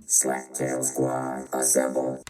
Slaptail Squad, assemble.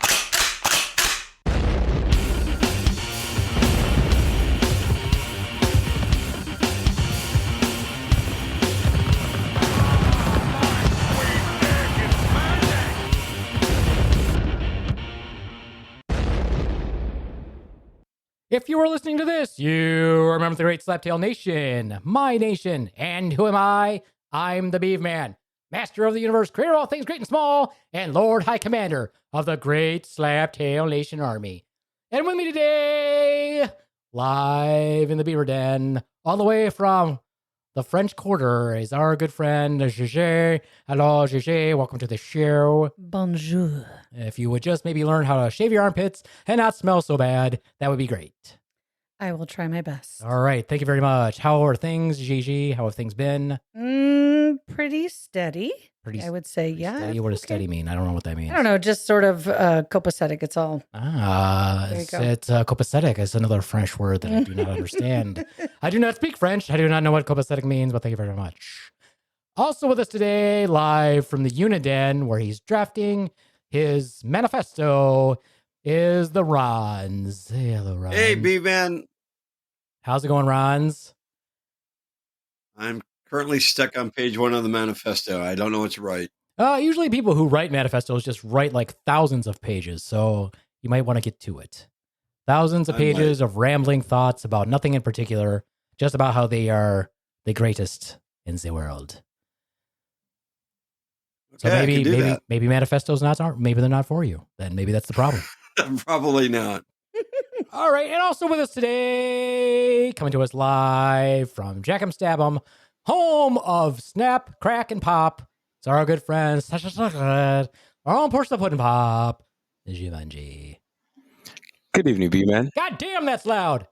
If you are listening to this, you remember the great Slaptail Nation, my nation. And who am I? I'm the Beaveman, master of the universe, creator of all things great and small, and Lord High Commander of the great Slaptail Nation Army. And with me today, live in the Beaver Den, all the way from the French Quarter, is our good friend, GeGe. Hello, GeGe. Welcome to the show. Bonjour. If you would just maybe learn how to shave your armpits and not smell so bad, that would be great. I will try my best. All right. Thank you very much. How are things, GeGe? How have things been? Pretty steady. I would say, yeah. Steady? What does steady mean? I don't know what that means. I don't know. Just sort of copacetic. It's all. It's copacetic. It's another French word that I do not understand. I do not speak French. I do not know what copacetic means, but thank you very much. Also with us today, live from the Uniden, where he's drafting his manifesto, is the Rons. Hey, hello, Rons. Hey, Beaveman. How's it going, Rons? I'm currently stuck on page 1 of the manifesto. I don't know what to write. Usually people who write manifestos just write like thousands of pages, so you might want to get to it. Thousands of pages of rambling thoughts about nothing in particular, just about how they are the greatest in the world. So Okay, maybe manifestos maybe they're not for you. Then maybe that's the problem. Probably not. All right, and also with us today, coming to us live from Jack 'em Stab 'em, home of Snap, Crack, and Pop. It's our good friends, our own portion of Puddin' Pop, Jumanji. Good evening, B-Man. God damn, that's loud.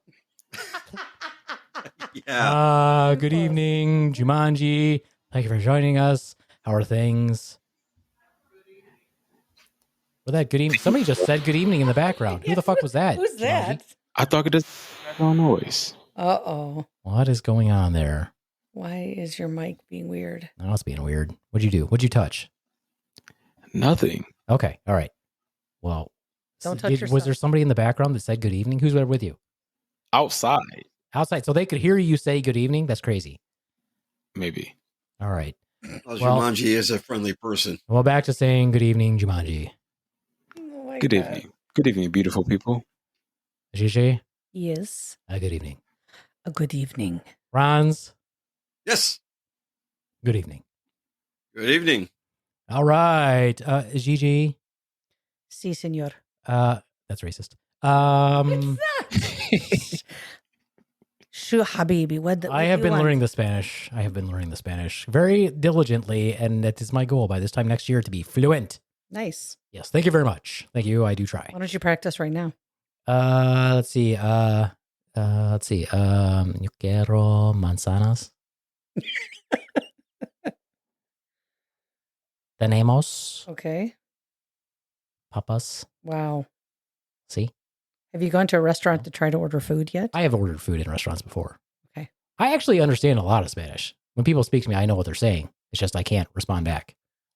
Yeah. Good evening, Jumanji. Thank you for joining us. How are things? Well, that good evening. Somebody just said good evening in the background. Who the fuck was that? Who's that? Jumanji? I thought it just background noise. Uh-oh. What is going on there? Why is your mic being weird? Oh, it's being weird. What'd you do? What'd you touch? Nothing. Okay. All right. Well, Don't touch yourself. Was there somebody in the background that said good evening? Who's there with you? Outside, Outside. So they could hear you say good evening? That's crazy. maybe. All right. Well, Well- Jumanji is a friendly person. Well, back to saying good evening, Jumanji. Oh my Good God. evening. Good evening, beautiful people. GeGe, Yes. good evening. A good evening. Rons, Yes. good evening. Good evening. All right. GeGe, Si, senor. that's racist. Shu Habibi. What I have been learning the Spanish. I have been learning the Spanish very diligently, and that is my goal by this time next year to be fluent. Nice. Yes, thank you very much. Thank you. I do try. Why don't you practice right now? Let's see. Yo quiero manzanas. Tenemos Okay. papas. Wow. See, Have you gone to a restaurant to try to order food yet? I have ordered food in restaurants before. Okay. I actually understand a lot of Spanish. When people speak to me, I know what they're saying. It's just I can't respond back.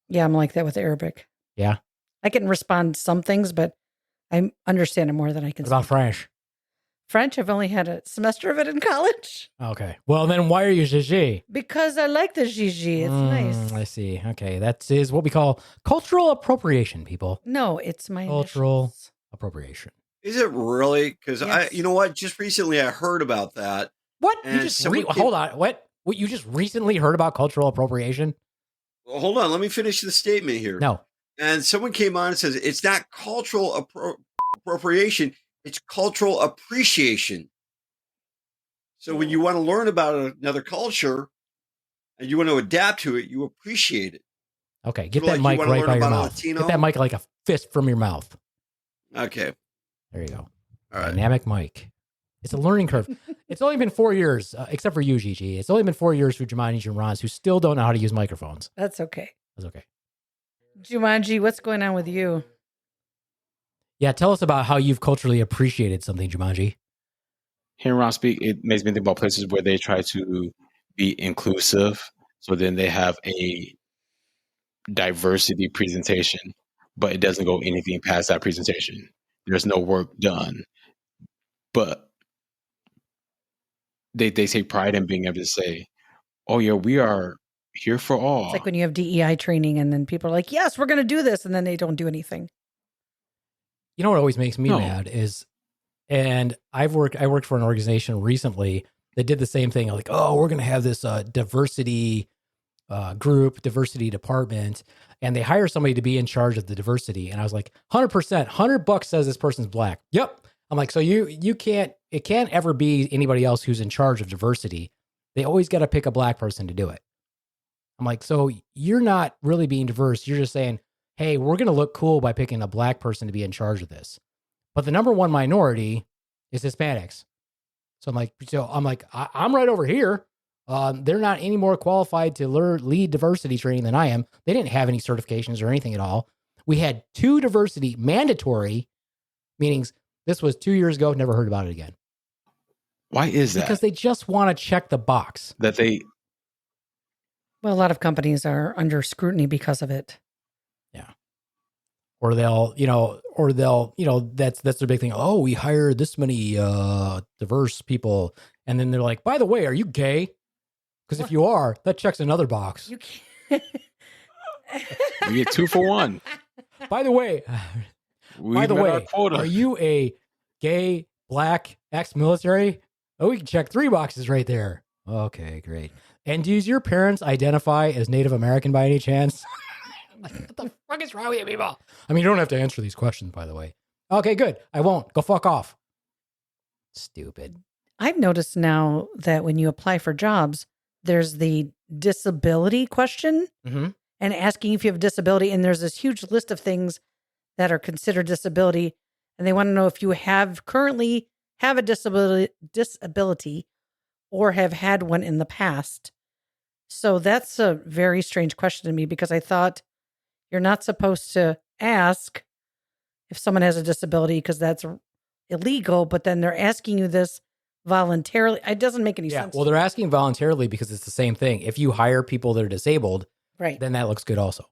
Yeah, I'm like that with Arabic. Yeah. I can respond to some things, but I understand it more than I can What about speak. French? French, I've only had a semester of it in college Okay. Well, then why are you GeGe? because I like the GeGe. It's nice. I see. Okay. That is what we call cultural appropriation, people. No, it's my Cultural initials. appropriation. Is it really? Because Yes. you know what? Just recently I heard about that. What? You And just someone came- hold on. What? You just recently heard about cultural appropriation? Well, hold on. Let me finish the statement here. No. And someone came on and says it's not cultural appropriation. It's cultural appreciation. So when you want to learn about another culture and you want to adapt to it, you appreciate it. Okay. Get Like that you mic wanna right learn by your about a mouth. Latino? Get that mic like a fist from your mouth. Okay. There you go. All right. Dynamic mic. It's a learning curve. It's only been 4 years, except for you, GeGe. It's only been 4 years for Jumanji and Rons, who still don't know how to use microphones. That's okay. That's okay. Jumanji, what's going on with you? Yeah, tell us about how you've culturally appreciated something, Jumanji. Hearing Ron speak, it makes me think about places where they try to be inclusive. So then they have a diversity presentation, but it doesn't go anything past that presentation. There's no work done. But they take pride in being able to say, oh yeah, we are here for all. It's like when you have DEI training and then people are like, yes, we're going to do this. And then they don't do anything. You know what always makes me No. mad is, and I worked for an organization recently that did the same thing. Like, oh, we're going to have this diversity group, diversity department, and they hire somebody to be in charge of the diversity. And I was like, 100%, $100 says this person's black. Yep. I'm like, so it can't ever be anybody else who's in charge of diversity. They always got to pick a black person to do it. I'm like, so you're not really being diverse. You're just saying, hey, we're going to look cool by picking a black person to be in charge of this. But the number one minority is Hispanics. So I'm like, I'm right over here. They're not any more qualified to lead diversity training than I am. They didn't have any certifications or anything at all. We had 2 diversity mandatory meetings. This was 2 years ago. Never heard about it again. Why is that? Because they just want to check the box. That they Well, a lot of companies are under scrutiny because of it. Yeah. Or they'll, that's their big thing. Oh, we hired this many diverse people. And then they're like, by the way, are you gay? Because if you are, that checks another box. You can't. we get 2 for 1. By the way, quota. are you a gay, black, ex-military? Oh, we can check 3 boxes right there. Okay, great. And does your parents identify as Native American by any chance? Like, what the fuck is wrong with you people? I mean, you don't have to answer these questions, by the way. Okay, good. I won't. Go fuck off. Stupid. I've noticed now that when you apply for jobs, there's the disability question Mm-hmm. and asking if you have a disability. And there's this huge list of things that are considered disability. And they want to know if you currently have a disability or have had one in the past. So that's a very strange question to me because I thought you're not supposed to ask if someone has a disability because that's illegal, but then they're asking you this voluntarily. It doesn't make any sense. Well, they're asking voluntarily because it's the same thing. If you hire people that are disabled, right. then that looks good also.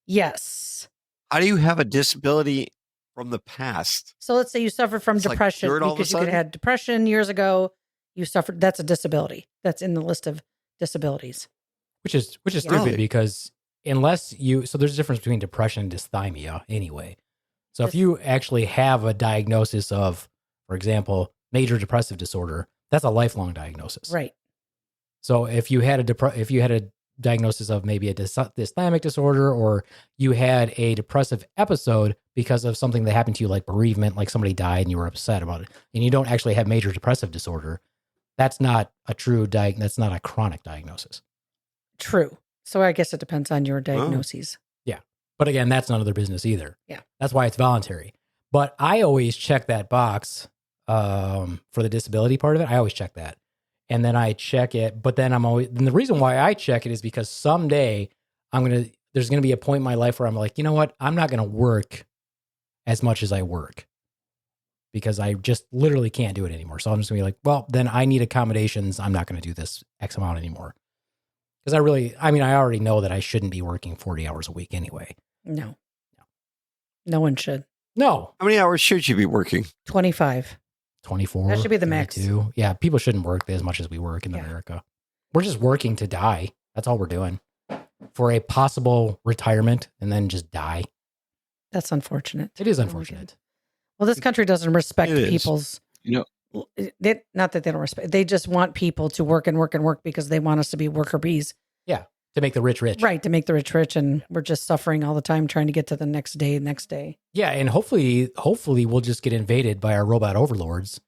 Yes. How do you have a disability from the past? So let's say you suffer from It's like depression cured all of a because you could sudden? have had depression years ago. You suffered. That's a disability. That's in the list of disabilities. Which is Yeah. stupid Really? because so there's a difference between depression and dysthymia anyway. So if you actually have a diagnosis of, for example, major depressive disorder, that's a lifelong diagnosis. Right. So if you had a diagnosis of maybe a dysthymic disorder, or you had a depressive episode because of something that happened to you, like bereavement, like somebody died and you were upset about it, and you don't actually have major depressive disorder, that's not a that's not a chronic diagnosis. True. So I guess it depends on your diagnoses. Yeah. But again, that's none of their business either. Yeah. That's why it's voluntary. But I always check that box for the disability part of it. I always check that. And then I check it. But then and the reason why I check it is because someday there's going to be a point in my life where I'm like, you know what? I'm not going to work as much as I work because I just literally can't do it anymore. So I'm just going to be like, well, then I need accommodations. I'm not going to do this X amount anymore. Because I already know that I shouldn't be working 40 hours a week anyway. No. No one should. No. How many hours should you be working? 25. 24. That should be the max. 32. Yeah, people shouldn't work as much as we work in America. We're just working to die. That's all we're doing. For a possible retirement and then just die. That's unfortunate. It is unfortunate. Well, this country doesn't respect It is. people's... not that they don't respect. They just want people to work and work and work because they want us to be worker bees. Yeah, to make the rich rich. Right, to make the rich rich, and we're just suffering all the time trying to get to the next day. Yeah, and hopefully we'll just get invaded by our robot overlords.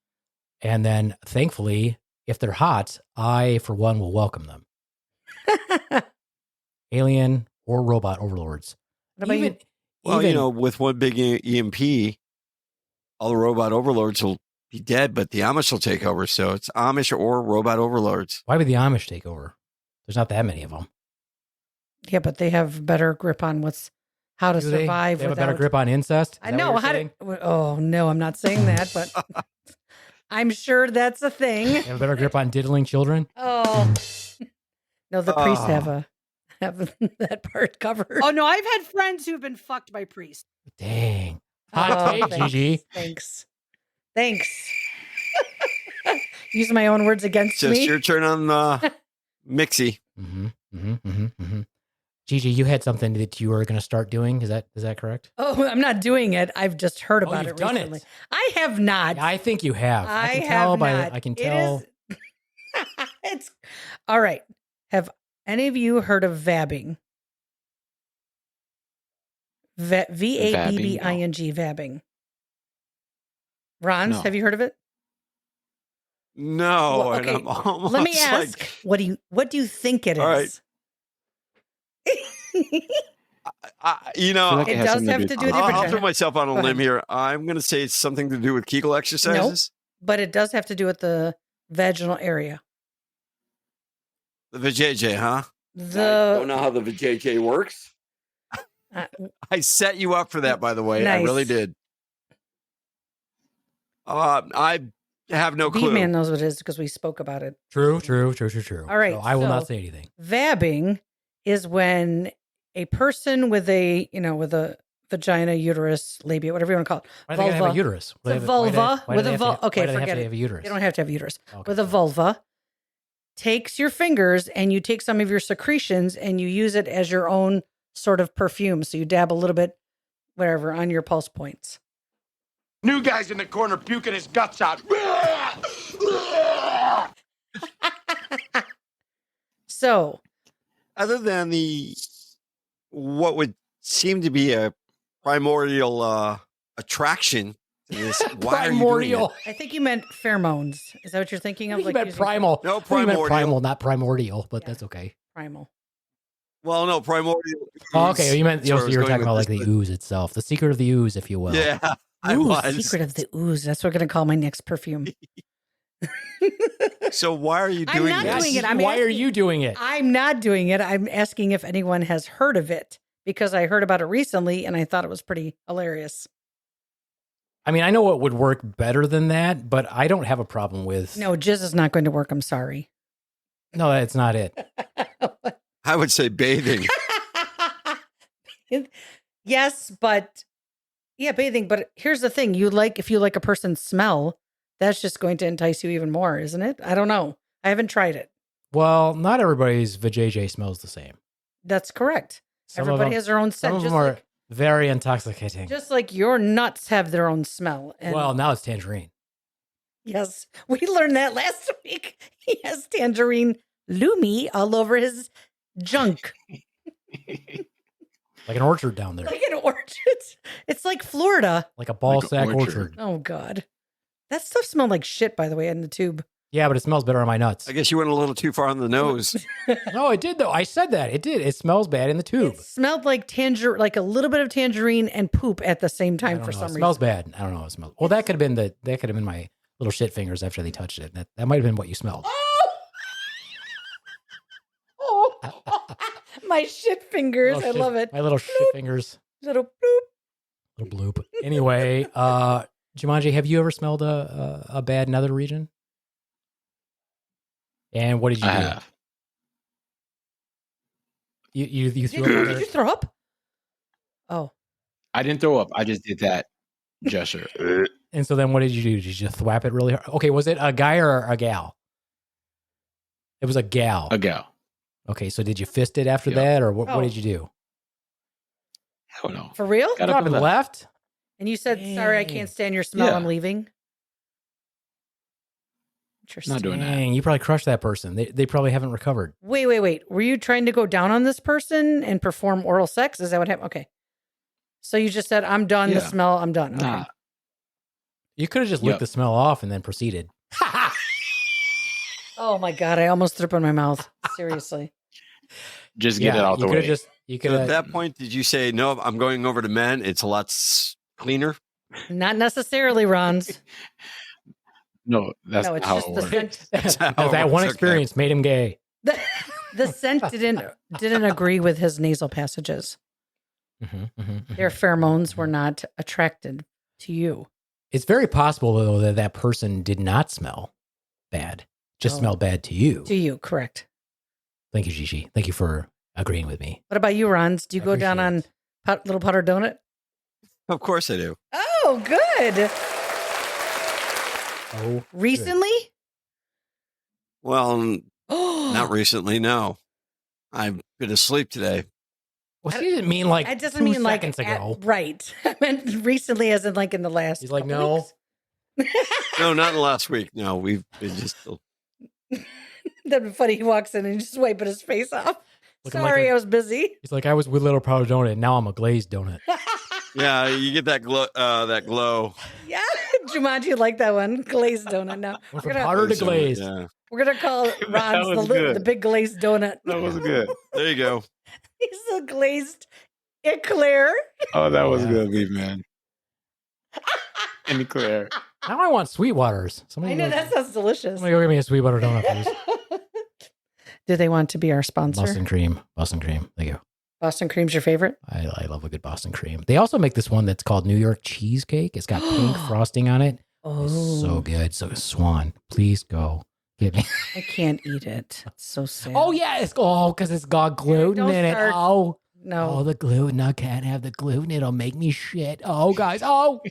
And then thankfully, if they're hot, I, for one, will welcome them. Alien or robot overlords. What about you? Well, with one big EMP, all the robot overlords will be dead, but the Amish will take over. So it's Amish or robot overlords. Why would the Amish take over? There's not that many of them. Yeah, but they have better grip on how to survive. They have a better grip on incest? I know how to. Oh no, I'm not saying that, but I'm sure that's a thing. They have a better grip on diddling children? Oh no, the priests have a have that part covered. Oh no, I've had friends who've been fucked by priests. Dang. Hot take, thanks. GeGe. Thanks. Use my own words against Just me. your turn on Mixie. GeGe, you had something that you were going to start doing. Is that correct? Oh, I'm not doing it. I've just heard about you've it done recently. it. I have not. Yeah, I think you have. I can have tell not. I can It tell. is- it's all right. Have any of you heard of vabbing? VABBING, vabbing. Rons, No. have you heard of it? No, Well, and okay, I'm almost Let me ask. like, What do you think it is? All right. I feel like It has does something have with to do with I'll different- throw myself on a Go limb ahead. here. I'm going to say it's something to do with Kegel exercises. but it does have to do with the vaginal area. The vajayjay, huh? I don't The know how the vajayjay works. I set you up for that, by the way. I really Nice. did. I have no clue. Beaveman knows what it is because we spoke about it. True. All right, So I will not so- say anything. Vabbing is when a person with a vagina, uterus, labia, whatever you want to call it. Why do they have a Vulva. uterus? It's a vulva with a vulva. Okay, why do they have forget to it. have a uterus? They don't have to have a uterus. Okay, With a fine. vulva, takes your fingers and you take some of your secretions and you use it as your own sort of perfume. So you dab a little bit, whatever, on your pulse points. New guy's in the corner puking his guts out. So Other than what would seem to be a primordial attraction to this, why are you doing Primordial. it? I think you meant pheromones. Is that what you're thinking of? You meant using primal. No, I thought you meant primordial. primal, not primordial, but Yeah. that's okay. primal. Well, no, primordial. Oh, okay, you meant That's where I was you were going talking about with like the this, ooze itself, the secret of the ooze, if you will. but- Yeah, I Ooh, was. secret of the ooze. That's what we're gonna call my next perfume. So why are you I'm doing not this? doing it. Why are you doing it? I'm not doing it. I'm asking if anyone has heard of it because I heard about it recently and I thought it was pretty hilarious. I mean, I know it would work better than that, but I don't have a problem with. No, jizz is not going to work. I'm sorry. No, that's not it. I would say bathing. Yes, but yeah, bathing. But here's the thing: if you like a person's smell, that's just going to entice you even more, isn't it? I don't know. I haven't tried it. Well, not everybody's vajayjay smells the same. That's correct. Some of Everybody them- has their own Some scent, of them just are like, very intoxicating. just like your nuts have their own smell. And Well, now it's tangerine. yes, we learned that last week. He has tangerine loomy all over his junk, Like an orchard down there. like an orchard. It's like Florida. Like a ball Like an sack orchard. orchard. Oh God, that stuff smelled like shit. By the way, in the tube. Yeah, but it smells better on my nuts. I guess you went a little too far on the nose. No, it did though. I said that. It did. It smells bad in the tube. It smelled like like a little bit of tangerine and poop at the same I time don't for know. some It smells reason. bad. I don't know. It smells. Well, that could have been my little shit fingers after they touched it. That might have been what you smelled. Oh, my shit fingers! Little I shit- love it. My little shit fingers. Little bloop. Little bloop. Anyway, Jumanji, have you ever smelled a bad nether region? And what did you I do? have. You Did threw up you, on did there? you throw up? Oh, I didn't throw up. I just did that gesture. And so then what did you do? Did you just thwap it really hard? Okay, was it a guy or a gal? It was a gal. A gal. Okay, so did you fist it after Yeah. that, or what Oh. did you do? Hell no. for real? Got Up up and and left? And you said, "Sorry, I Dang. can't stand your smell. Yeah. I'm leaving." Interesting. Not doing that. Dang, you probably crushed that person. They probably haven't recovered. Wait. Were you trying to go down on this person and perform oral sex? Is that what happened? Okay. So you just said, "I'm done. The Yeah. smell. I'm done." Okay. Nah. You could have just Yep. licked the smell off and then proceeded. Oh my God! I almost threw up in my mouth. Seriously. Just get it out the you could way. have just you could So at have that point, did you say, no, I'm going over to men? It's a lot cleaner. Not necessarily, Ron's. No, that's No, not it's how just it the works. scent. That's how it that one works, okay. experience made him gay. The scent didn't agree with his nasal passages. Their pheromones were not attracted to you. It's very possible though that that person did not smell bad, just Oh. smelled bad to you. To you, correct? Thank you, GeGe. Thank you for agreeing with me. What about you, Rons? Do you I go down on appreciate little Potter donut? Of course I do. Oh, good. Oh, Recently? Well, not Oh, recently, no. I've been asleep today. well, she didn't mean like it doesn't 2 mean like seconds ago. right. I meant recently, as in like in the last. He's like, couple no. weeks. No, not in the last week. No, we've been just. That'd be funny. He walks in and just wiping his face off. Looking like Sorry, a- I was busy. He's like, I was with Little Proud Donut, and now I'm a glazed donut. Yeah, you get that glow. That glow. Yeah, Jumanji like that one. Glazed donut. Now Went we're from gonna, powder to glazed. Yeah. we're gonna call Ron's was the good. big glazed donut. That was good. There you go. He's the glazed eclair. Oh, that was Yeah. good, Beaveman. And Claire. Now I want Sweetwaters. Somebody I know go, that sounds delicious. somebody go get me a Sweetwater donut, please. Do they want to be our sponsor? Boston cream. Boston cream. Thank you. Boston cream's your favorite? I love a good Boston cream. They also make this one that's called New York cheesecake. It's got pink frosting on it. Oh, It's so good. So Swan, please go get me. I can't eat it. It's so sad. Oh yeah, it's because it's got gluten Don't in it. start. Oh, no. the gluten. I can't have the gluten. It'll make me shit. Oh, guys. Oh,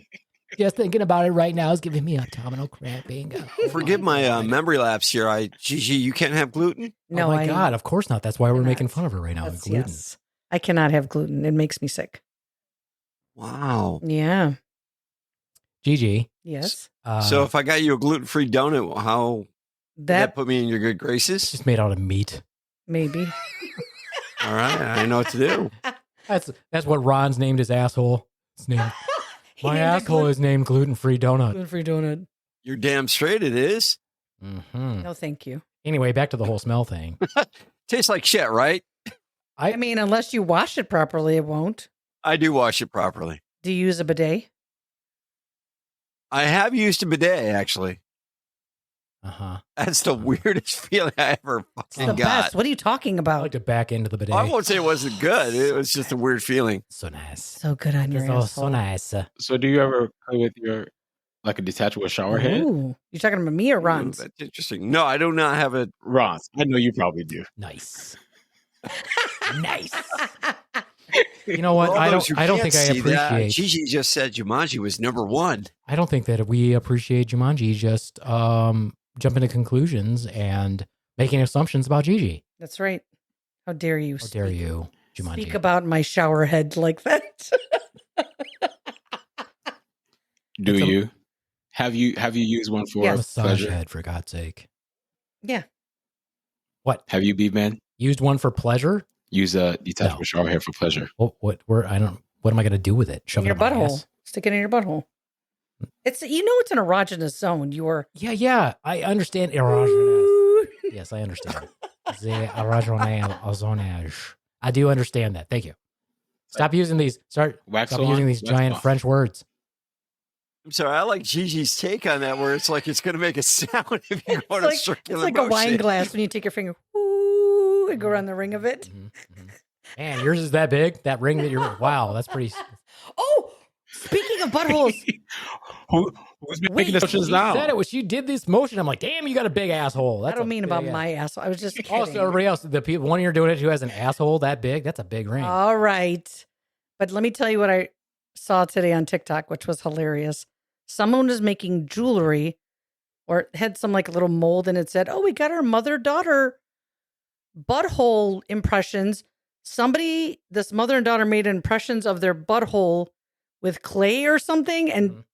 just thinking about it right now is giving me abdominal cramping. Oh, Forgive my God. memory lapse here. GeGe, you can't have gluten? No, oh my I God, of course not. That's why we're cannot. making fun of her right now with That's- gluten. yes. I cannot have gluten. It makes me sick. Wow. Yeah. GeGe. Yes. So if I got you a gluten-free donut, how would that That put me in your good it's graces? just made out of meat. maybe. All right, I know what to do. That's what Ron's named his asshole. It's named, He my named it asshole is named gluten-free donut. gluten-free donut. You're damn straight it is. Hmm. No, thank you. Anyway, back to the whole smell thing. Tastes like shit, right? I mean, unless you wash it properly, it won't. I do wash it properly. Do you use a bidet? I have used a bidet, actually. Uh-huh. That's the weirdest feeling I ever It's fucking the got. best. What are you talking I about? like to back into the bidet. I won't say it wasn't good. It was just a weird feeling. So nice. So good on your So asshole. nice. So do you ever play with your, like a detachable shower head? Ooh. You talking about me or Ron? Ooh, that's interesting. No, I do not have a. Ron, I know you probably do. Nice. Nice. You know what? For all I those don't. who I don't can't think I see that, appreciate. GeGe just said Jumanji was #1. I don't think that we appreciate Jumanji just jumping to conclusions and making assumptions about GeGe. That's right. How dare you? How dare you, Jumanji? Speak about my shower head like that. Do It's a- you? Have you used one for Yes. Massage pleasure? head, for God's sake. Yeah. What? Have you, Beaveman, Used one for pleasure? use a detachable No. shower head for pleasure? What? I don't. What am I going to do with it? In Shove it your up my butthole. ass? Stick it in your butthole. It's it's an erogenous zone. You're Yeah. I understand erogenous. Yes, I understand. The erogenous. I do understand that. Thank you. Stop using these. Stop Wax using these giant French words. I'm sorry. I like GeGe's take on that, where it's like it's going to make a sound if you go in a it's circular like a wine motion. glass when you take your finger ooh, and go around the ring of it. Mhm, mhm. Man, yours is that big? That ring that you're. Wow, that's pretty. Oh, speaking of buttholes, Who's making the She motions now? said it when she did this motion. I'm like, damn, you got a big asshole. I That's don't a mean big about ass- my asshole. I was just kidding. Also, everybody else, the people, one you're doing it who has an asshole that big, that's a big ring. All right. But let me tell you what I saw today on TikTok, which was hilarious. Someone was making jewelry or it had some like little mold and it said, oh, we got our mother-daughter butthole impressions. This mother and daughter made impressions of their butthole with clay or something and Mhm.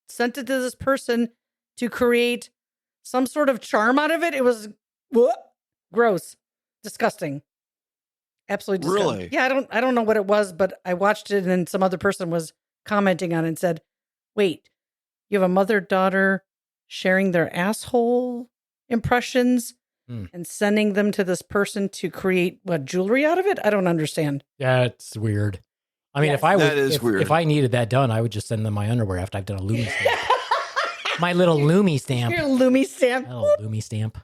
sent it to this person to create some sort of charm out of it. It was gross, disgusting. Absolutely disgusting. Really? Yeah, I don't know what it was, but I watched it and then some other person was commenting on it and said, wait, you have a mother-daughter sharing their asshole impressions Hmm. and sending them to this person to create what jewelry out of it? I don't understand. That's weird. I mean, Yes. if I That would, is weird. if I needed that done, I would just send them my underwear after I've done a Lumi stamp. My little Lumi stamp. Your Lumi stamp. My little Lumi stamp.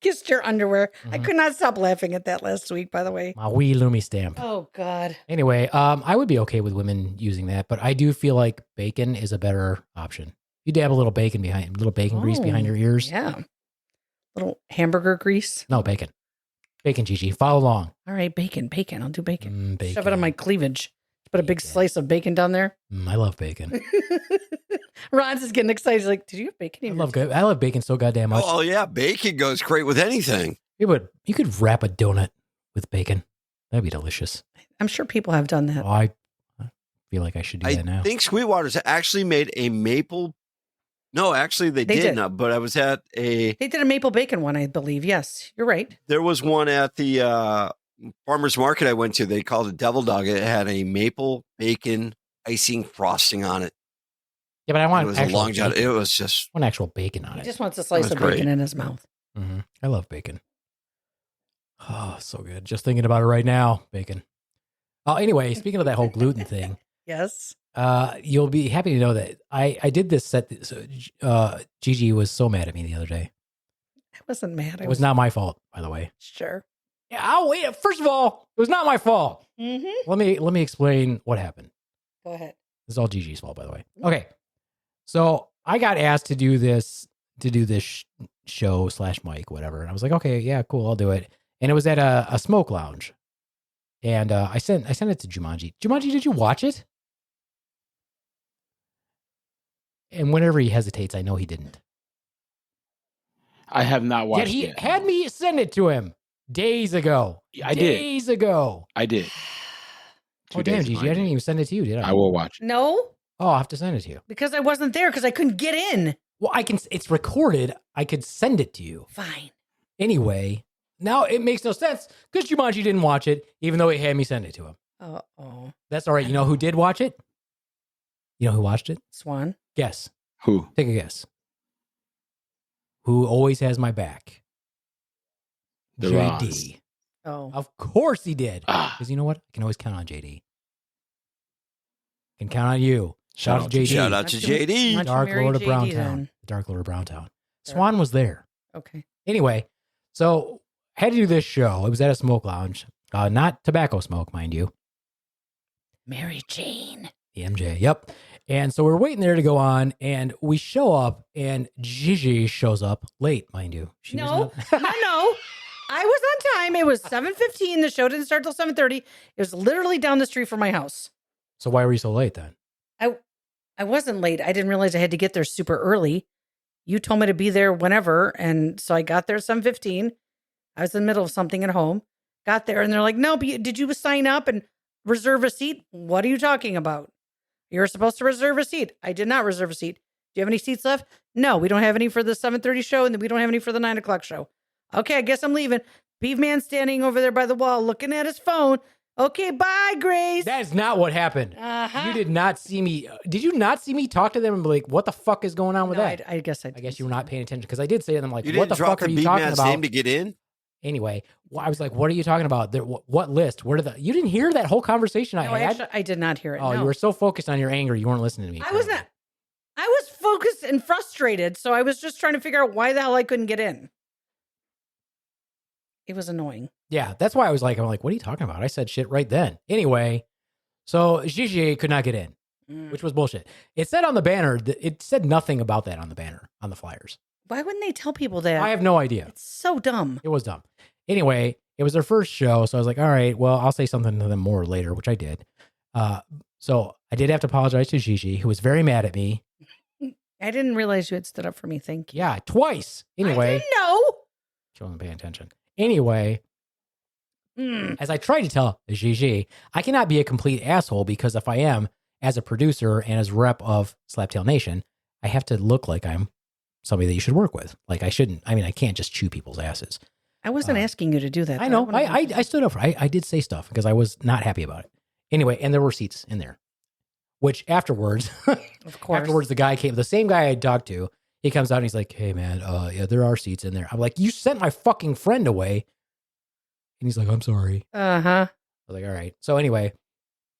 Kissed your underwear. I Mhm. could not stop laughing at that last week, by the way. My wee Lumi stamp. Oh, God. Anyway, I would be okay with women using that, but I do feel like bacon is a better option. You dab a little bacon grease behind Oh, your ears. Yeah. Little hamburger grease. No, bacon. Bacon, GeGe. Follow along. All right, bacon. I'll do bacon. Bacon. Shove it on my cleavage. Put a big Bacon. slice of bacon down there. I love bacon. Ron's is getting excited. He's like, did you have bacon in your I love bacon so goddamn much. Oh yeah, bacon goes great with anything. You could wrap a donut with bacon. That'd be delicious. I'm sure people have done that. Oh, I feel like I should do that now. I think Sweetwater's actually made a maple. No, actually they did not. But I was at They did a maple bacon one, I believe. Yes, you're right. There was one at the farmer's market I went to. They called it Devil Dog. It had a maple bacon icing frosting on it. Yeah, but I want It was a actual long john. bacon. It was just I want actual bacon on He it. just wants a slice That's of bacon great. in his mouth. I love bacon. Oh, so good. Just thinking about it right now. Bacon. Oh, anyway, speaking of that whole gluten thing, Yes. you'll be happy to know that I did this set. So, GeGe was so mad at me the other day. I wasn't mad. It was not my fault, by the way. Sure. Yeah, oh wait. First of all, it was not my fault. Mm-hmm. Let me explain what happened. Go ahead. This is all GeGe's fault, by the way. Okay, so I got asked to do this show / mic, whatever, and I was like, okay, yeah, cool, I'll do it. And it was at a smoke lounge, and I sent it to Jumanji. Jumanji, did you watch it? And whenever he hesitates, I know he didn't. I have not watched Yet he it. had me send it to him days ago. I did. Days ago. I did. Oh, damn, GeGe, I didn't even send it to you, did I? I will watch it. No, Oh, I'll have to send it to you. because I wasn't there because I couldn't get in. Well, it's recorded. I could send it to you. Fine. Anyway, now it makes no sense because Jumanji didn't watch it, even though he had me send it to him. Oh, That's all right. You know who did watch it? You know who watched it? Swan. Guess. Who? Take a guess. Who always has my back? The JD. Ross. Oh, Of course he did. Ah. Because you know what? I can always count on JD. Can count on you. Shout out to JD. shout out to Why don't you- JD. why don't you Dark marry Lord of JD Browntown. then? The Dark Lord of Browntown. Swan was there. Okay. Anyway, so had to do this show. It was at a smoke lounge. Not tobacco smoke, mind you. Mary Jane. The MJ. Yep. And so we're waiting there to go on, and we show up, and GeGe shows up late, mind you. She was No, not- no. I was on time. It was 7:15. The show didn't start till 7:30. It was literally down the street from my house. So why were you so late then? I wasn't late. I didn't realize I had to get there super early. You told me to be there whenever, and so I got there at 7:15. I was in the middle of something at home. Got there, and they're like, "No, but did you sign up and reserve a seat? What are you talking about? You're supposed to reserve a seat. I did not reserve a seat. Do you have any seats left? No, we don't have any for the 7:30 show, and we don't have any for the 9 o'clock show. Okay, I guess I'm leaving. Beaveman standing over there by the wall, looking at his phone. Okay, bye, Grace. That is not what happened. Uh-huh. You did not see me. Did you not see me talk to them and be like, what the fuck is going on with No, that? I guess I I didn't guess see you were not that. paying attention because I did say to them, like, You what didn't the drop fuck the are you beat talking man's about? name to get in? Anyway, I was like, what are you talking about? What list? Where did you didn't hear that whole conversation I No, had? actually, I did not hear it. Oh, no. you were so focused on your anger, you weren't listening to me. I was not. I was focused and frustrated, so I was just trying to figure out why the hell I couldn't get in. It was annoying. Yeah, that's why I'm like, what are you talking about? I said shit right then. Anyway, so GeGe could not get in, which was bullshit. It said on the banner, it said nothing about that on the banner, on the flyers. Why wouldn't they tell people that? I have no idea. It's so dumb. It was dumb. Anyway, it was their first show, so I was like, all right, well, I'll say something to them more later, which I did. So I did have to apologize to GeGe, who was very mad at me. I didn't realize you had stood up for me. Thank you. Yeah, twice. Anyway, I didn't know. she wasn't paying attention. Anyway, as I tried to tell GeGe, I cannot be a complete asshole because if I am, as a producer and as rep of Slaptail Nation, I have to look like I'm somebody that you should work with. Like I shouldn't. I mean, I can't just chew people's asses. I wasn't asking you to do that. I though. know. I stood up for it. I did say stuff because I was not happy about it. Anyway, and there were seats in there, which afterwards, Of course. afterwards, the same guy I talked to, he comes out and he's like, hey man, yeah, there are seats in there. I'm like, you sent my fucking friend away. And he's like, I'm sorry. Uh-huh. I was like, all right. So anyway,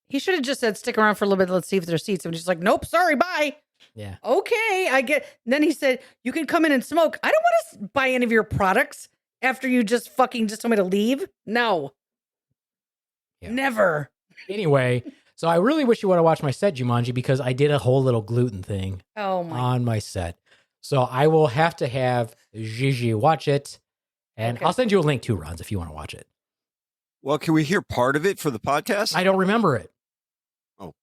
He should have just said, stick around for a little bit. Let's see if there's seats. And he's like, nope, sorry, bye. yeah. Okay, I get. Then he said, you can come in and smoke. I don't want to buy any of your products after you just told me to leave. No. Yeah. Never. Anyway, so I really wish you would have watched my set, Jumanji, because I did a whole little gluten thing Oh my. on my set. So I will have to have GeGe watch it. And Okay. I'll send you a link too, Rons, if you want to watch it. Well, can we hear part of it for the podcast? I don't remember it. Oh.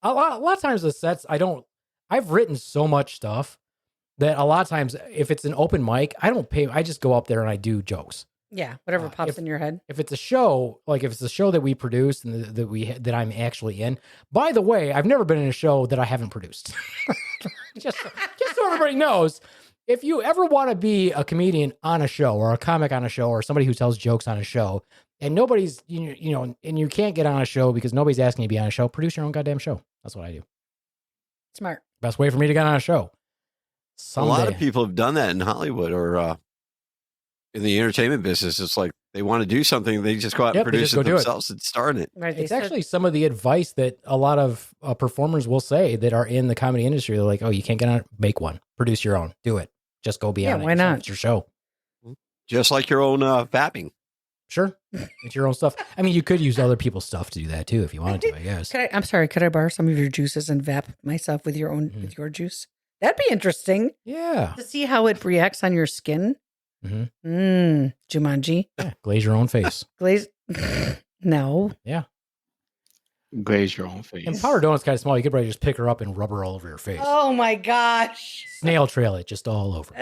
A lot of times the sets, I've written so much stuff that a lot of times if it's an open mic, I just go up there and I do jokes. Yeah, whatever pops in your head. If it's a show, like if it's a show that we produce and that I'm actually in. By the way, I've never been in a show that I haven't produced. just so everybody knows, if you ever want to be a comedian on a show or a comic on a show or somebody who tells jokes on a show, and nobody's and you can't get on a show because nobody's asking you to be on a show, produce your own goddamn show. That's what I do. Smart. Best way for me to get on a show. Someday. A lot of people have done that in Hollywood or in the entertainment business. It's like they want to do something, they just go out and produce it themselves and star in it. Right. It's actually some of the advice that a lot of performers will say that are in the comedy industry. They're like, "Oh, you can't get on it. Make one. Produce your own. Do it. Just go be on it. Why not? It's your show. Just like your own vabbing. Sure, it's your own stuff. I mean, you could use other people's stuff to do that too if you wanted to. I guess. I'm sorry. Could I borrow some of your juices and vap myself with your own with your juice? That'd be interesting. Yeah. To see how it reacts on your skin. Jumanji. Yeah. Glaze your own face. Glaze. No. Yeah. Glaze your own face. And Powder Donut's kind of small. You could probably just pick her up and rub her all over your face. Oh my gosh. Snail trail it just all over.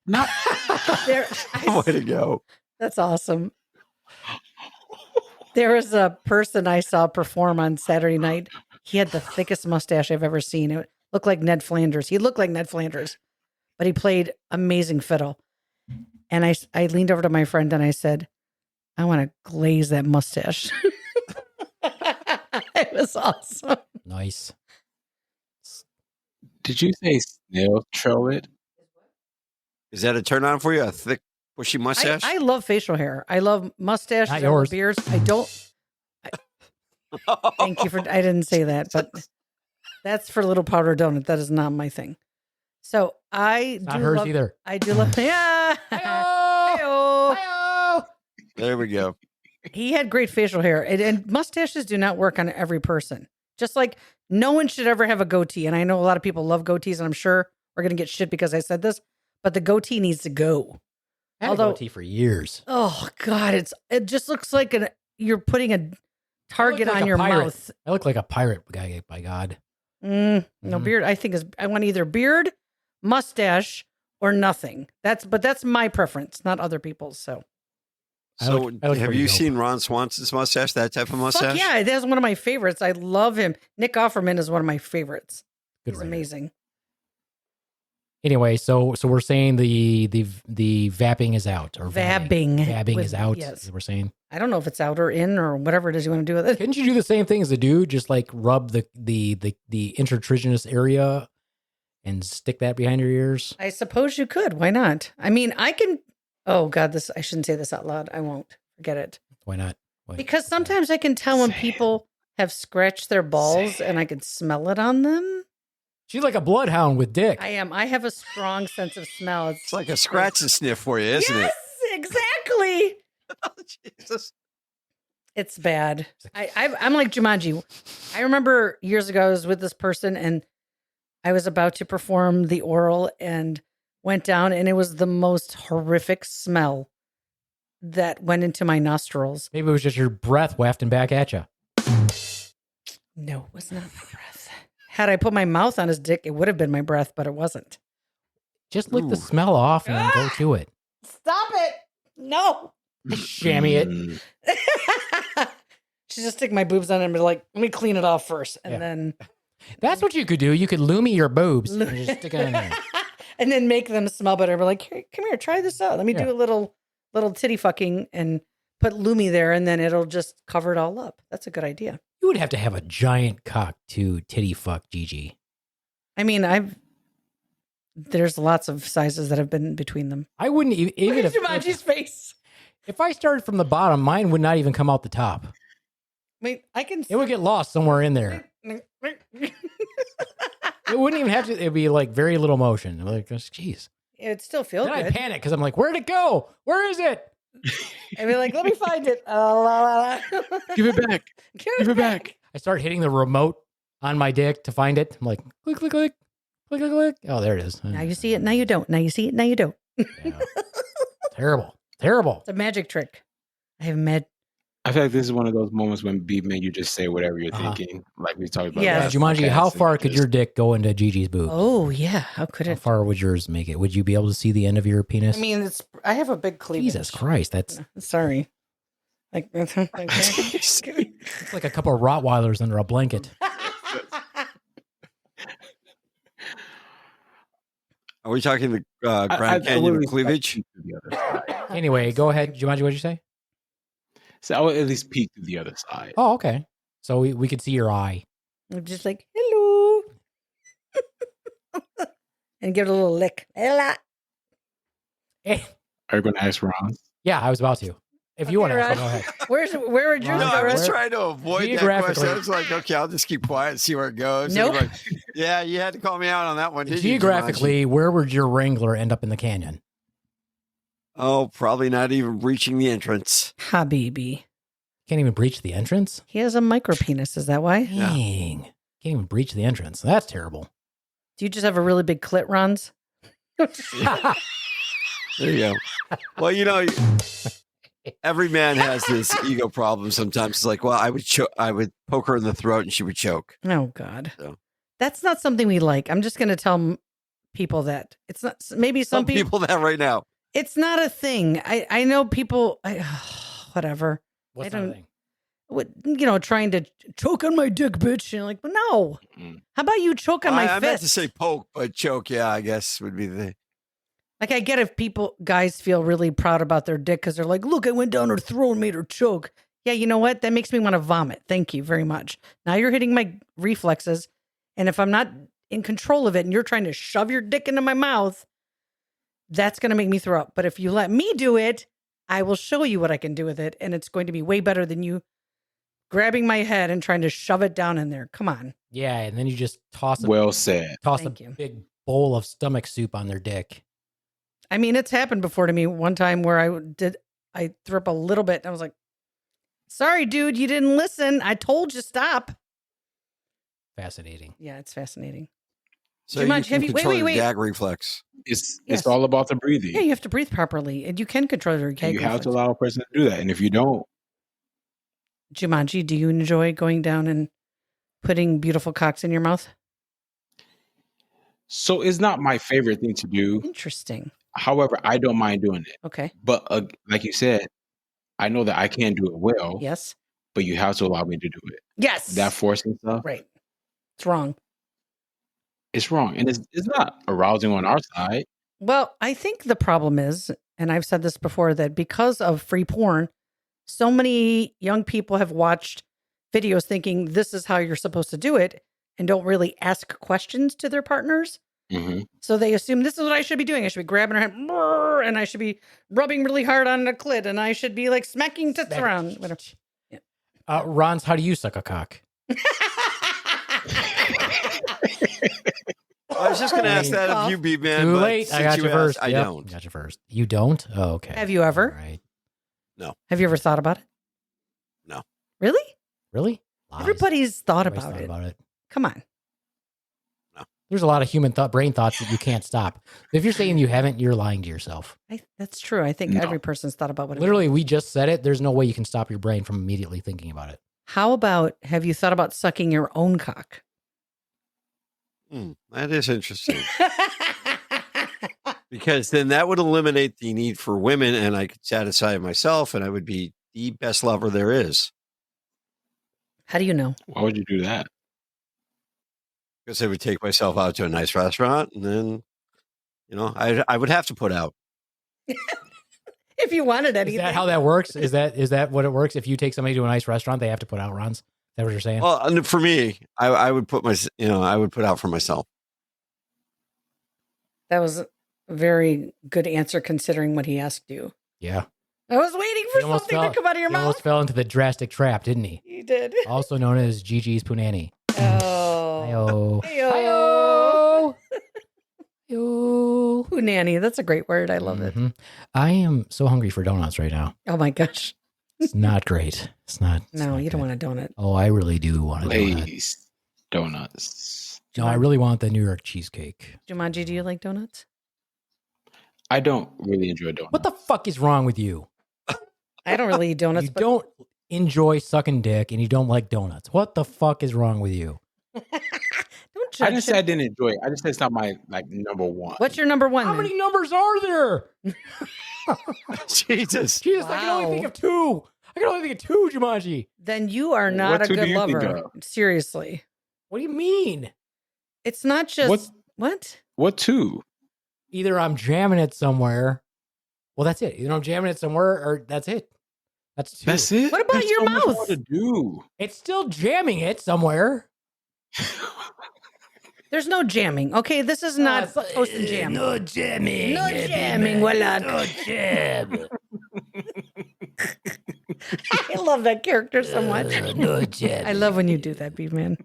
Not. Way to go. That's awesome. There was a person I saw perform on Saturday night. He had the thickest mustache I've ever seen. It looked like Ned Flanders. He looked like Ned Flanders, but he played amazing fiddle. And I leaned over to my friend and I said, I want to glaze that mustache. It was awesome. Nice. Did you say snail trail it? Is that a turn on for you? A thick, bushy mustache? I love facial hair. I love mustaches. Not I love yours. beards. Thank you for, I didn't say that, but that's for Little Powder Donut. That is not my thing. So Not hers either. I do love, yeah. Hi-yo! Hi-yo. Hi-yo! There we go. He had great facial hair, and mustaches do not work on every person. Just like no one should ever have a goatee. And I know a lot of people love goatees, and I'm sure we're going to get shit because I said this, but the goatee needs to go. I had a goatee for years. Oh God, it just looks like you're putting a target like on a your pirate. mouth. I look like a pirate guy, by God. No beard. I think I want either beard, mustache, or nothing. But that's my preference, not other people's. So I look have pretty you dope. seen Ron Swanson's mustache? That type of mustache? fuck yeah, that's one of my favorites. I love him. Nick Offerman is one of my favorites. Good He's writer. amazing. Anyway, so we're saying the vapping is out or Vabbing. Vabbing With- is out. yes. Is what we're saying. I don't know if it's out or in or whatever it is you want to do with it. Couldn't you do the same thing as a dude? Just like rub the intertriginous area and stick that behind your ears. I suppose you could. Why not? I mean, I can. Oh God, I shouldn't say this out loud. I won't. Forget it. Why not? Because sometimes I can tell when people have scratched their balls and I can smell it on them. She's like a bloodhound with dick. I am. I have a strong sense of smell. It's like a scratch and sniff for you, isn't yes, exactly. it? Jesus. It's bad. I'm like Jumanji. I remember years ago I was with this person and I was about to perform the oral and went down and it was the most horrific smell that went into my nostrils. Maybe it was just your breath wafting back at you. No, it was not my breath. Had I put my mouth on his dick, it would have been my breath, but it wasn't. Just lick the smell off and then go to it. Stop it. No. Shammy it. She just stick my boobs on it and be like, let me clean it off first. And then That's what you could do. You could lumi your boobs and just stick it in there. and then make them smell better. Be like, hey, come here, try this out. Let me do a little titty fucking and put Lumi there and then it'll just cover it all up. That's a good idea. You would have to have a giant cock to titty fuck GeGe. I mean, there's lots of sizes that have been between them. I wouldn't even Look at Jumanji's face. If I started from the bottom, mine would not even come out the top. Wait, I can. It would get lost somewhere in there. It wouldn't even have to. It'd be like very little motion. I'm like, jeez. It'd still feel Then good. I panic because I'm like, where'd it go? Where is it? I'd be like, let me find it. Give it back. Give it back. I start hitting the remote on my dick to find it. I'm like, click, click, click. Click, click, click. Oh, there it is. Now you see it. Now you don't. Now you see it. Now you don't. Yeah. Terrible. Terrible. It's a magic trick. I feel like this is one of those moments when Beaveman, you just say whatever you're thinking, like we talked about. Yeah. last Jumanji, podcast, how and far you could just- your dick go into GeGe's boob? Oh yeah. How could How it? far would yours make it? Would you be able to see the end of your penis? I mean, I have a big cleavage. Jesus Christ, that's Sorry. Like, okay. it's like a couple of Rottweilers under a blanket. Are we talking the I Grand Canyon would of cleavage? peek to the other side. Anyway, go ahead, Jumanji. What'd you say? So I would at least peek to the other side. Oh, okay. So we could see your eye. I'm just like, hello. And give it a little lick. Hello. Eh, Are you going to ask Ron? yeah, I was about to. If you want to, Ron. go ahead. Where would yours Ron, No, go? I was where- trying to avoid that Geographically- question. I was like, okay, I'll just keep quiet and see where it goes. Nope. And I'm like, yeah, you had to call me out on that one, didn't you, Geographically, where would your Wrangler end up in the canyon? Jumanji? Oh, probably not even reaching the entrance. Habibi. Can't even breach the entrance. He has a micro penis. Is that why? Dang, can't even breach the entrance. That's terrible. Do you just have a really big clit, Rons? There you go. Well, you know, every man has this ego problem sometimes. It's like, well, I would poke her in the throat and she would choke. Oh God. So. That's not something we like. I'm just going to tell people that it's not. Maybe some Tell people that right now. It's not a thing. I know people. Whatever. What's I that don't- thing? What, trying to choke on my dick, bitch. And you're like, well, no. Mm. How about you choke on my I fist? meant to say poke, but choke, yeah, I guess would be the. Like, I get if guys feel really proud about their dick because they're like, look, I went down her throat and made her choke. Yeah, you know what? That makes me want to vomit. Thank you very much. Now you're hitting my reflexes. And if I'm not in control of it and you're trying to shove your dick into my mouth, that's going to make me throw up. But if you let me do it, I will show you what I can do with it. And it's going to be way better than you grabbing my head and trying to shove it down in there. Come on. Yeah, and then you just toss a Well said. Thank you. big bowl of stomach soup on their dick. I mean, it's happened before to me one time where I threw up a little bit and I was like, sorry, dude, you didn't listen. I told you stop. Fascinating. Yeah, it's fascinating. So Jumanji, you have can you- wait, control your wait. gag reflex. It's Yes. all about the breathing. Yeah, you have to breathe properly and you can control your And gag you have to reflex. allow a person to do that. And if you don't, Jumanji, do you enjoy going down and putting beautiful cocks in your mouth? so it's not my favorite thing to do. Interesting. However, I don't mind doing it. Okay. But like you said, I know that I can do it well, Yes. but you have to allow me to do it. Yes. That forcing stuff, Right. It's wrong. it's wrong. And it's not arousing on our side. Well, I think the problem is, and I've said this before, that because of free porn, so many young people have watched videos thinking this is how you're supposed to do it and don't really ask questions to their partners. Hmm. So they assume this is what I should be doing. I should be grabbing her hand and I should be rubbing really hard on the clit and I should be like smacking tits around. Whatever. Ron's, how do you suck a cock? I was just going to ask that of you, Beaveman. Too but late. I since got you first. asked, I Yep, don't. got you first. You don't? Oh, okay. Have you ever? All right. Have you ever thought about it? No. Really? Really? Lies. Everybody's thought Everybody's about it. it. Come on. There's a lot of human brain thoughts that you can't stop. If you're saying you haven't, you're lying to yourself. That's true. I think No. every person's thought about what it Literally, we just said it. There's no way you can stop your brain from immediately thinking about it. How about, have you thought about sucking your own cock? That is interesting. Because then that would eliminate the need for women and I could satisfy myself and I would be the best lover there is. How do you know? Why would you do that? Because I would take myself out to a nice restaurant and then, I would have to put out. If you wanted Is anything. that how that works? Is that what it works? If you take somebody to a nice restaurant, they have to put out runs. Is that what you're saying? Well, and for me, I would put I would put out for myself. That was a very good answer considering what he asked you. Yeah. I was waiting for He almost something to come out of your he almost mouth. fell into the drastic trap, didn't he? You did. Also known as GeGe's Punani. Oh. Hi-yo. Hi-yo. Hi-yo. Ooh, nanny. That's a great word. I love it. Mhm. I am so hungry for donuts right now. Oh my gosh. It's not great. It's not. No, you don't want a donut. Oh, I really do want a donut. Lay's donuts. No, I really want the New York cheesecake. Jumanji, do you like donuts? I don't really enjoy donuts. What the fuck is wrong with you? I don't really eat donuts. You don't enjoy sucking dick and you don't like donuts. What the fuck is wrong with you? Don't I judge didn't say I him. didn't enjoy it. I just said it's not my number one. What's your number one? How then? many numbers are there? Jesus. Jesus, I can only think of two. I can only think of two, Jumanji. Then you are not What a two do good you think lover. of? Seriously. What do you mean? It's not just what? What two? Either I'm jamming it somewhere. Well, that's it. Either I'm jamming it somewhere or that's it. That's two. That's it. What about There's your so much mouth? more to do. It's still jamming it somewhere. There's no jamming. Okay, this is not toast and jam. No jamming. No jamming, Willa. No jam. I love that character so much. No jam. I love when you do that, Beaveman.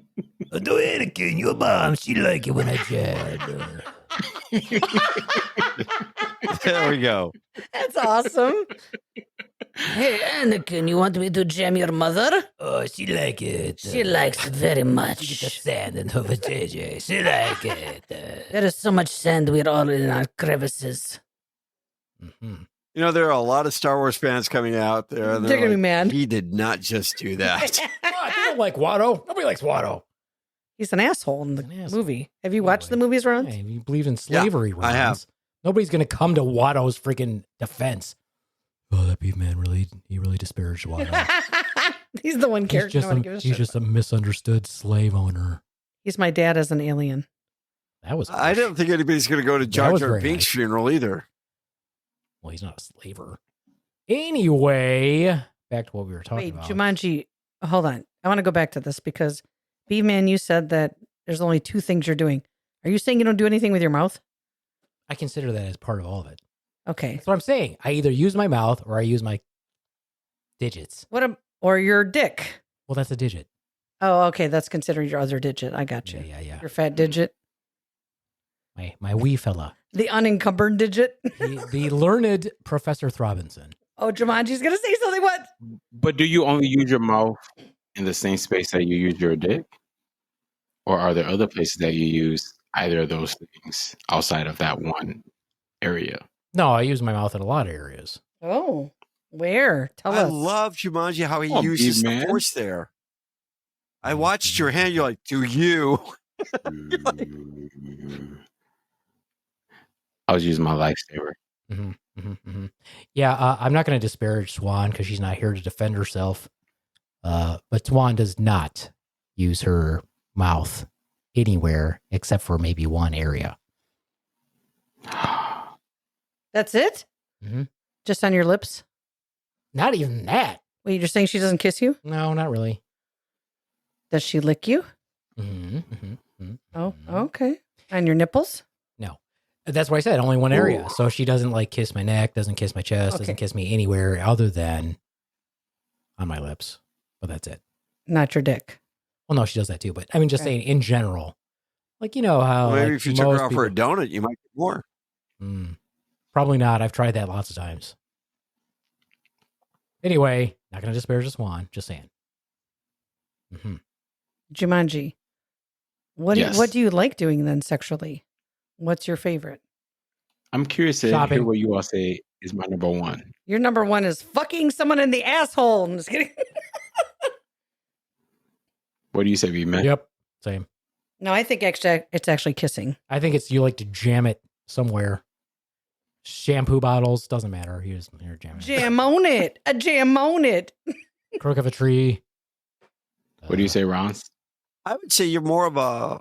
No, Anakin, your mom, she like it when I jam. There we go. That's awesome. Hey, Anakin, you want me to jam your mother? Oh, she like it. She likes it very She get the much. sand in her vajayjay. She like it. There is so much sand, we're all in our crevices. Mhm. You know, there are a lot of Star Wars fans coming out there. and They're gonna be like, mad. He did not just do that. I don't like Watto. Nobody likes Watto. He's an asshole in the An asshole. movie. Have you watched the movies, Ron? Hey, you believe in slavery, I have. Rons. Nobody's going to come to Watto's freaking defense. Oh, that Beefman he really disparaged Watto. He's the one character. He's just a misunderstood slave owner. He's my dad as an alien. That was I don't think anybody's going to go to Jar was Jar very Binks' nice. funeral either. Well, he's not a slaver. Anyway, back to what we were talking Wait, about. Jumanji, hold on. I want to go back to this because Beaveman, you said that there's only two things you're doing. Are you saying you don't do anything with your mouth? I consider that as part of all of it. Okay. That's what I'm saying. I either use my mouth or I use my digits. Or your dick? Well, that's a digit. Oh, okay. That's considered your other digit. I got you. Yeah. Your fat digit. My wee fella. The unencumbered digit. The learned Professor Throbinson. Oh, Jumanji's going to say something. What? But do you only use your mouth in the same space that you use your dick? Or are there other places that you use either of those things outside of that one area? No, I use my mouth in a lot of areas. Oh, where? Tell I us. love Jumanji, how he Oh, uses the Beaveman. force there. I watched your hand. You're like, do you? I was using my lifesaver. Yeah, I'm not going to disparage Swan because she's not here to defend herself. But Swan does not use her mouth anywhere except for maybe one area. That's it? Mhm. Just on your lips? Not even that. Wait, you're saying she doesn't kiss you? No, not really. Does she lick you? Oh, okay. On your nipples? No. That's what I said. Only one area. Ooh. So she doesn't like kiss my neck, doesn't kiss my chest, Okay. doesn't kiss me anywhere other than on my lips. But that's it. Not your dick. Well, no, she does that too. But I mean, just Okay. saying in general. Like, you know how. Well, maybe like, if you took most her out for a donut, you might get more. Probably not. I've tried that lots of times. Anyway, not going to disparage the Swan. Just saying. Jumanji. What Yes. what do you like doing then sexually? What's your favorite? I'm curious to Shopping. hear what you all say is my number one. Your number one is fucking someone in the asshole. I'm just kidding. What do you say, B-Man? Yep. Same. No, I think it's actually kissing. I think it's you like to jam it somewhere. Shampoo bottles, doesn't matter. You're jamming it. Jam on it. A jam on it. Crook of a tree. What do you say, Rons? I would say you're more of a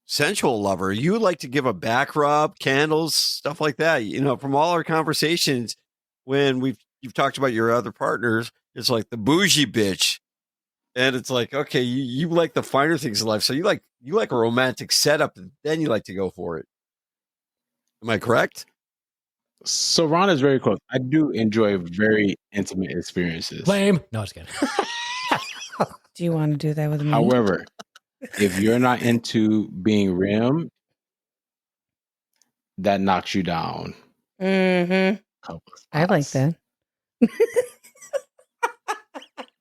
sensual lover. You like to give a back rub, candles, stuff like that. You know, from all our conversations, when you've talked about your other partners, it's like the bougie bitch. And it's like, okay, you like the finer things in life. So you like a romantic setup, and then you like to go for it. Am I correct? So Ron is very close. I do enjoy very intimate experiences. Lame. No, just kidding. Do you want to do that with me? However, if you're not into being rimmed, that knocks you down. Mm-hmm. Couple I like spots. that.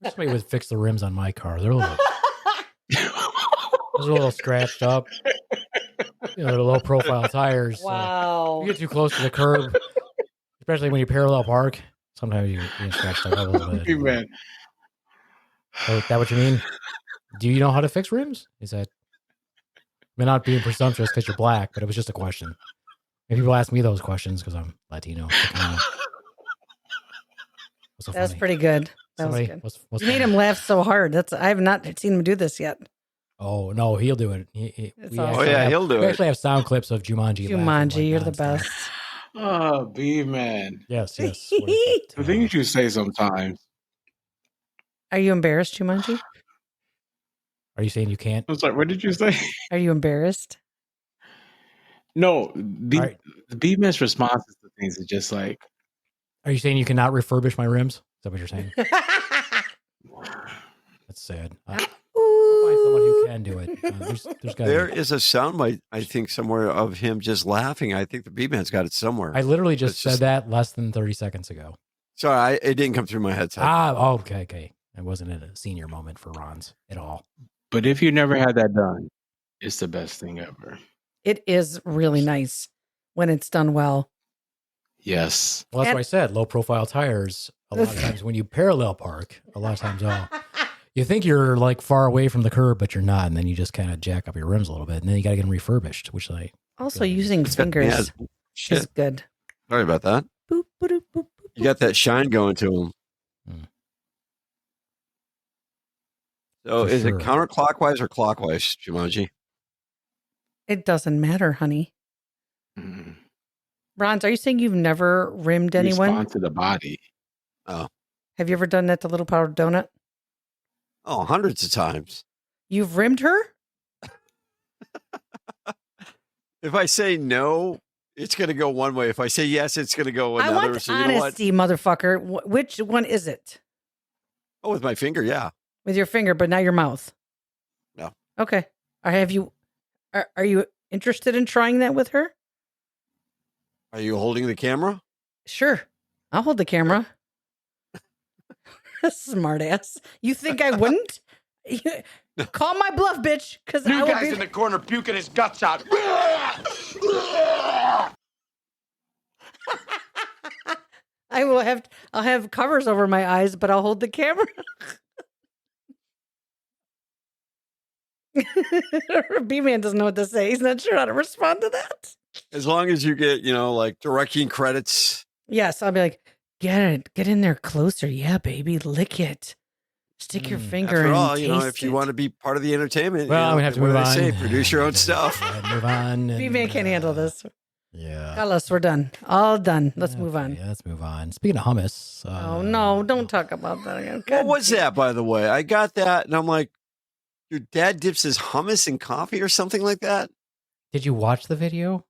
Somebody would fix the rims on my car. They're a little. Those are a little scratched up. You know, they're low profile tires. So Wow. if you get too close to the curb, especially when you parallel park, sometimes you get scratched up a little bit. Beaveman. Oh, is that what you mean? Do you know how to fix rims? Is that? I'm not being presumptuous because you're black, but it was just a question. And people ask me those questions because I'm Latino. So That's funny. pretty good. That was Somebody, good. what's You made funny? him laugh so hard. I have not seen him do this yet. Oh no, he'll do it. It's We awesome. actually have- he'll do We it. actually have sound clips of Jumanji. laughing Jumanji, like you're the nonstop. best. Oh, Beaveman. Yes. The things you say sometimes. Are you embarrassed, Jumanji? Are you saying you can't? I was like, what did you say? Are you embarrassed? No, Right. the Beaveman's responses to things is just like, Are you saying you cannot refurbish my rims? Is that what you're saying? That's sad. I'll find someone who can do it. There's got. There is a soundbite, I think, somewhere of him just laughing. I think the Beaveman's got it somewhere. I literally just It's said just- that less than 30 seconds ago. Sorry, it didn't come through my head. Okay. It wasn't a senior moment for Ron's at all. but if you never had that done, it's the best thing ever. It is really nice when it's done well. Yes. Well, that's And- what I said. Low profile tires. A lot of times when you parallel park, a lot of times you think you're like far away from the curb, but you're not, and then you just kind of jack up your rims a little bit, and then you got to get them refurbished, which like Also, using fingers Yeah, is shit. good. Sorry about that. Boop, boop, boop, boop, You got that shine going to him. So For is sure. it counterclockwise or clockwise, Jumanji? It doesn't matter, honey. Mm. Ron, are you saying you've never rimmed anyone? Respond to the body. Have you ever done that to Little Powder Donut? Oh, hundreds of times. You've rimmed her? If I say no, it's going to go one way. If I say yes, it's going to go I another. want So you know what? honesty, motherfucker. Which one is it? Oh, with my finger, yeah. With your finger, but not your mouth. No. Okay. Have you? Are you interested in trying that with her? Are you holding the camera? Sure. I'll hold the camera. Smart ass. You think I wouldn't? Call my bluff, bitch. Because I New will guy's be. in the corner puking his guts out. I'll have covers over my eyes, but I'll hold the camera. B-Man doesn't know what to say. He's not sure how to respond to that. As long as you get, like directing credits. Yes, I'll be like, get in there closer. Yeah, baby, lick it. Stick your finger After in. all, Taste if you it. want to be part of the entertainment, Well, I'm gonna have to what move do on. they say? Produce your own stuff. Move on. B-Man can't handle this. Yeah. Carlos, we're done. All done. Let's move on. Yeah, let's move on. Speaking of hummus. Oh no, don't talk about that again. What God was damn. that, by the way? I got that, and I'm like, your dad dips his hummus in coffee or something like that? Did you watch the video?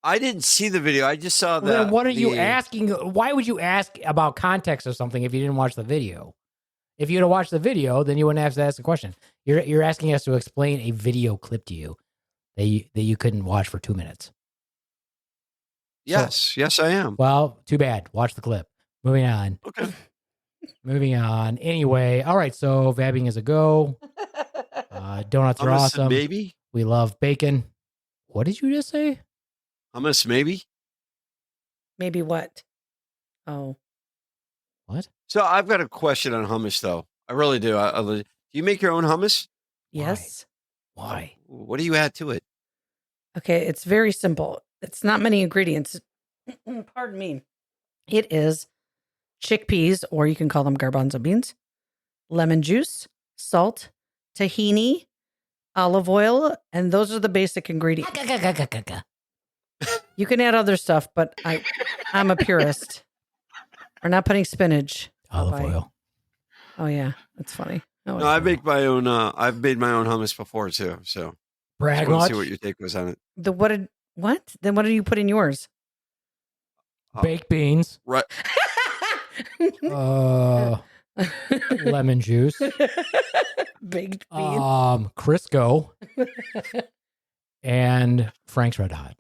I didn't see the video. I just saw Well, that. then what are you asking? Why would you ask about context of something if you didn't watch the video? If you'd have watched the video, then you wouldn't have to ask the question. You're asking us to explain a video clip to you that you couldn't watch for 2 minutes. Yes, yes, I am. Well, too bad. Watch the clip. Moving on. Okay. Moving on. Anyway, all right. So vabbing is a go. Donuts are Hummus, awesome. maybe. We love bacon. What did you just say? Hummus, maybe. Maybe what? Oh, What? So I've got a question on hummus, though. I really do. Do you make your own hummus? yes. Why? What do you add to it? Okay, it's very simple. It's not many ingredients. Pardon me. It is chickpeas, or you can call them garbanzo beans, lemon juice, salt, tahini, olive oil, and those are the basic ingredients. You can add other stuff, but I'm a purist. We're not putting spinach. Olive Bye. oil. Oh yeah, that's funny. Oh, No, I make my own. I've made my own hummus before too. So I Brag want to much. see what your take was on it. what? Then what do you put in yours? Baked beans. Right. Lemon juice. Baked beans. Crisco. And Frank's Red Hot.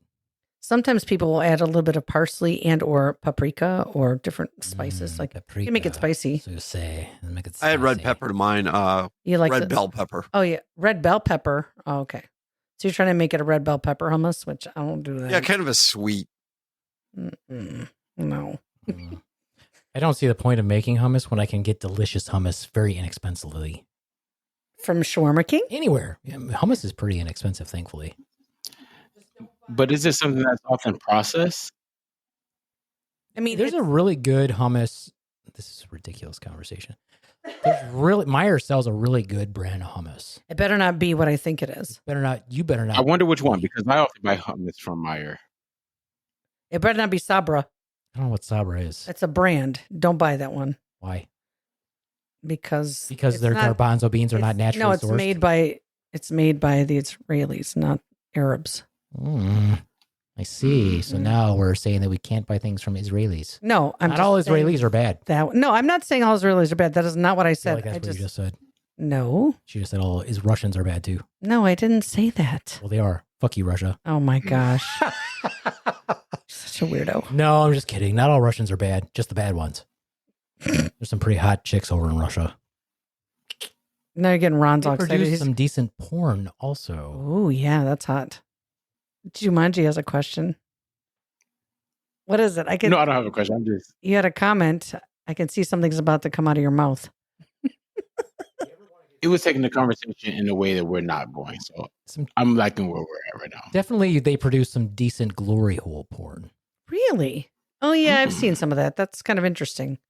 Sometimes people will add a little bit of parsley and or paprika or different spices. Like paprika. you make it spicy. So say, make it I had red spicy. pepper to mine. You like Red bell pepper. Oh yeah, red bell pepper. Oh, okay. So you're trying to make it a red bell pepper hummus, which I don't do that. Yeah, kind of a sweet. No. I don't see the point of making hummus when I can get delicious hummus very inexpensively. From Shawarma King? Anywhere. Yeah, hummus is pretty inexpensive, thankfully. But is this something that's often processed? I mean, There's a really good hummus. This is a ridiculous conversation. Meyer sells a really good brand of hummus. it better not be what I think it is. You better not. I wonder which one, because I often buy hummus from Meyer. It better not be Sabra. I don't know what Sabra is. It's a brand. Don't buy that one. Why? Because Their garbanzo beans are not naturally No, it's sourced? made by the Israelis, not Arabs. I see. So now we're saying that we can't buy things from Israelis. No, I'm not just all saying Israelis are bad. No, I'm not saying all Israelis are bad. That is not what I I feel said. like that's what you just said. No. She just said all Russians are bad too. No, I didn't say that. Well, they are. Fuck you, Russia. Oh my gosh. Such a weirdo. No, I'm just kidding. Not all Russians are bad. Just the bad ones. There's some pretty hot chicks over in Russia. Now you're getting Ron's all They excited. produce some decent porn also. Oh, yeah, that's hot. Jumanji has a question. What is it? No, I don't have a question. I'm just. You had a comment. I can see something's about to come out of your mouth. It was taking the conversation in a way that we're not going. So I'm liking where we're at right now. Definitely, they produce some decent glory hole porn. Really? Oh, yeah, I've seen some of that. That's kind of interesting.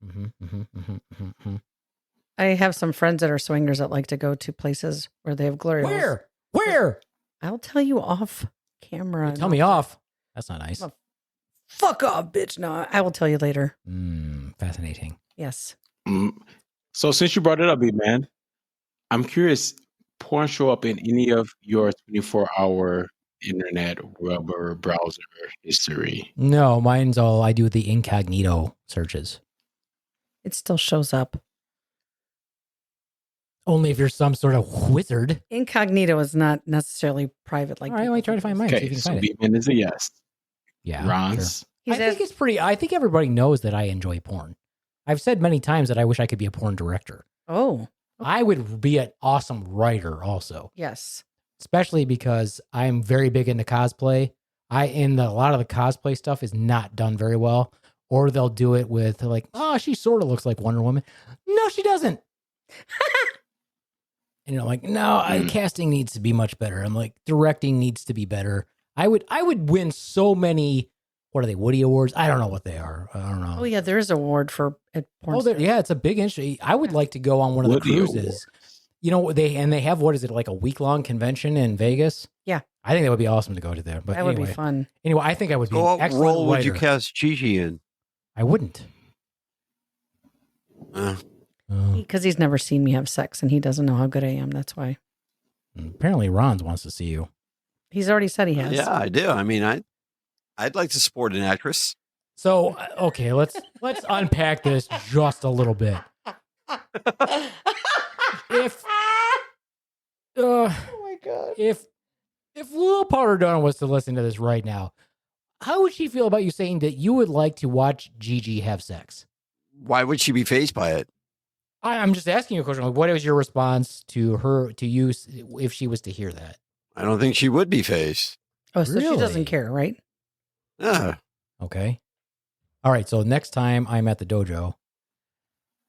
I have some friends that are swingers that like to go to places where they have glory holes. Where? I'll tell you off camera. Tell me off. That's not nice. Fuck off, bitch. No, I will tell you later. Fascinating. Yes. So since you brought it up, man, I'm curious, porn show up in any of your 24-hour internet web browser history? No, mine's all I do the incognito searches. It still shows up. Only if you're some sort of wizard. Incognito is not necessarily private. Like, all right, let me try to find mine. See if Okay, you can so find it. Beaveman is a yes. Yeah. Ron's? Sure. I think everybody knows that I enjoy porn. I've said many times that I wish I could be a porn director. Oh. I would be an awesome writer also. Yes. Especially because I'm very big into cosplay. A lot of the cosplay stuff is not done very well. Or they'll do it with like, oh, she sort of looks like Wonder Woman. No, she doesn't. And I'm like, no, casting needs to be much better. I'm like, directing needs to be better. I would win so many. What are they? Woody Awards? I don't know what they are. I don't know. Oh yeah, there is an award for porn. Yeah, it's a big industry. I would like to go on one of the Woody cruises. Awards. You know, they have, what is it, like a week-long convention in Vegas? Yeah. I think that would be awesome to go to there. But that would be fun. Anyway, I think I would be So an what excellent role would you writer. cast GeGe in? I wouldn't. Because he's never seen me have sex and he doesn't know how good I am. That's why. Apparently Ron's wants to see you. He's already said he has. Yeah, I do. I mean, I'd like to support an actress. So, okay, let's unpack this just a little bit. If oh my god. If Lil Powder Donut was to listen to this right now, how would she feel about you saying that you would like to watch GeGe have sex? Why would she be fazed by it? I'm just asking you a question. Like, what was your response to you if she was to hear that? I don't think she would be fazed. Oh, so she Really? doesn't care, right? Yeah. Okay. All right. So next time I'm at the dojo,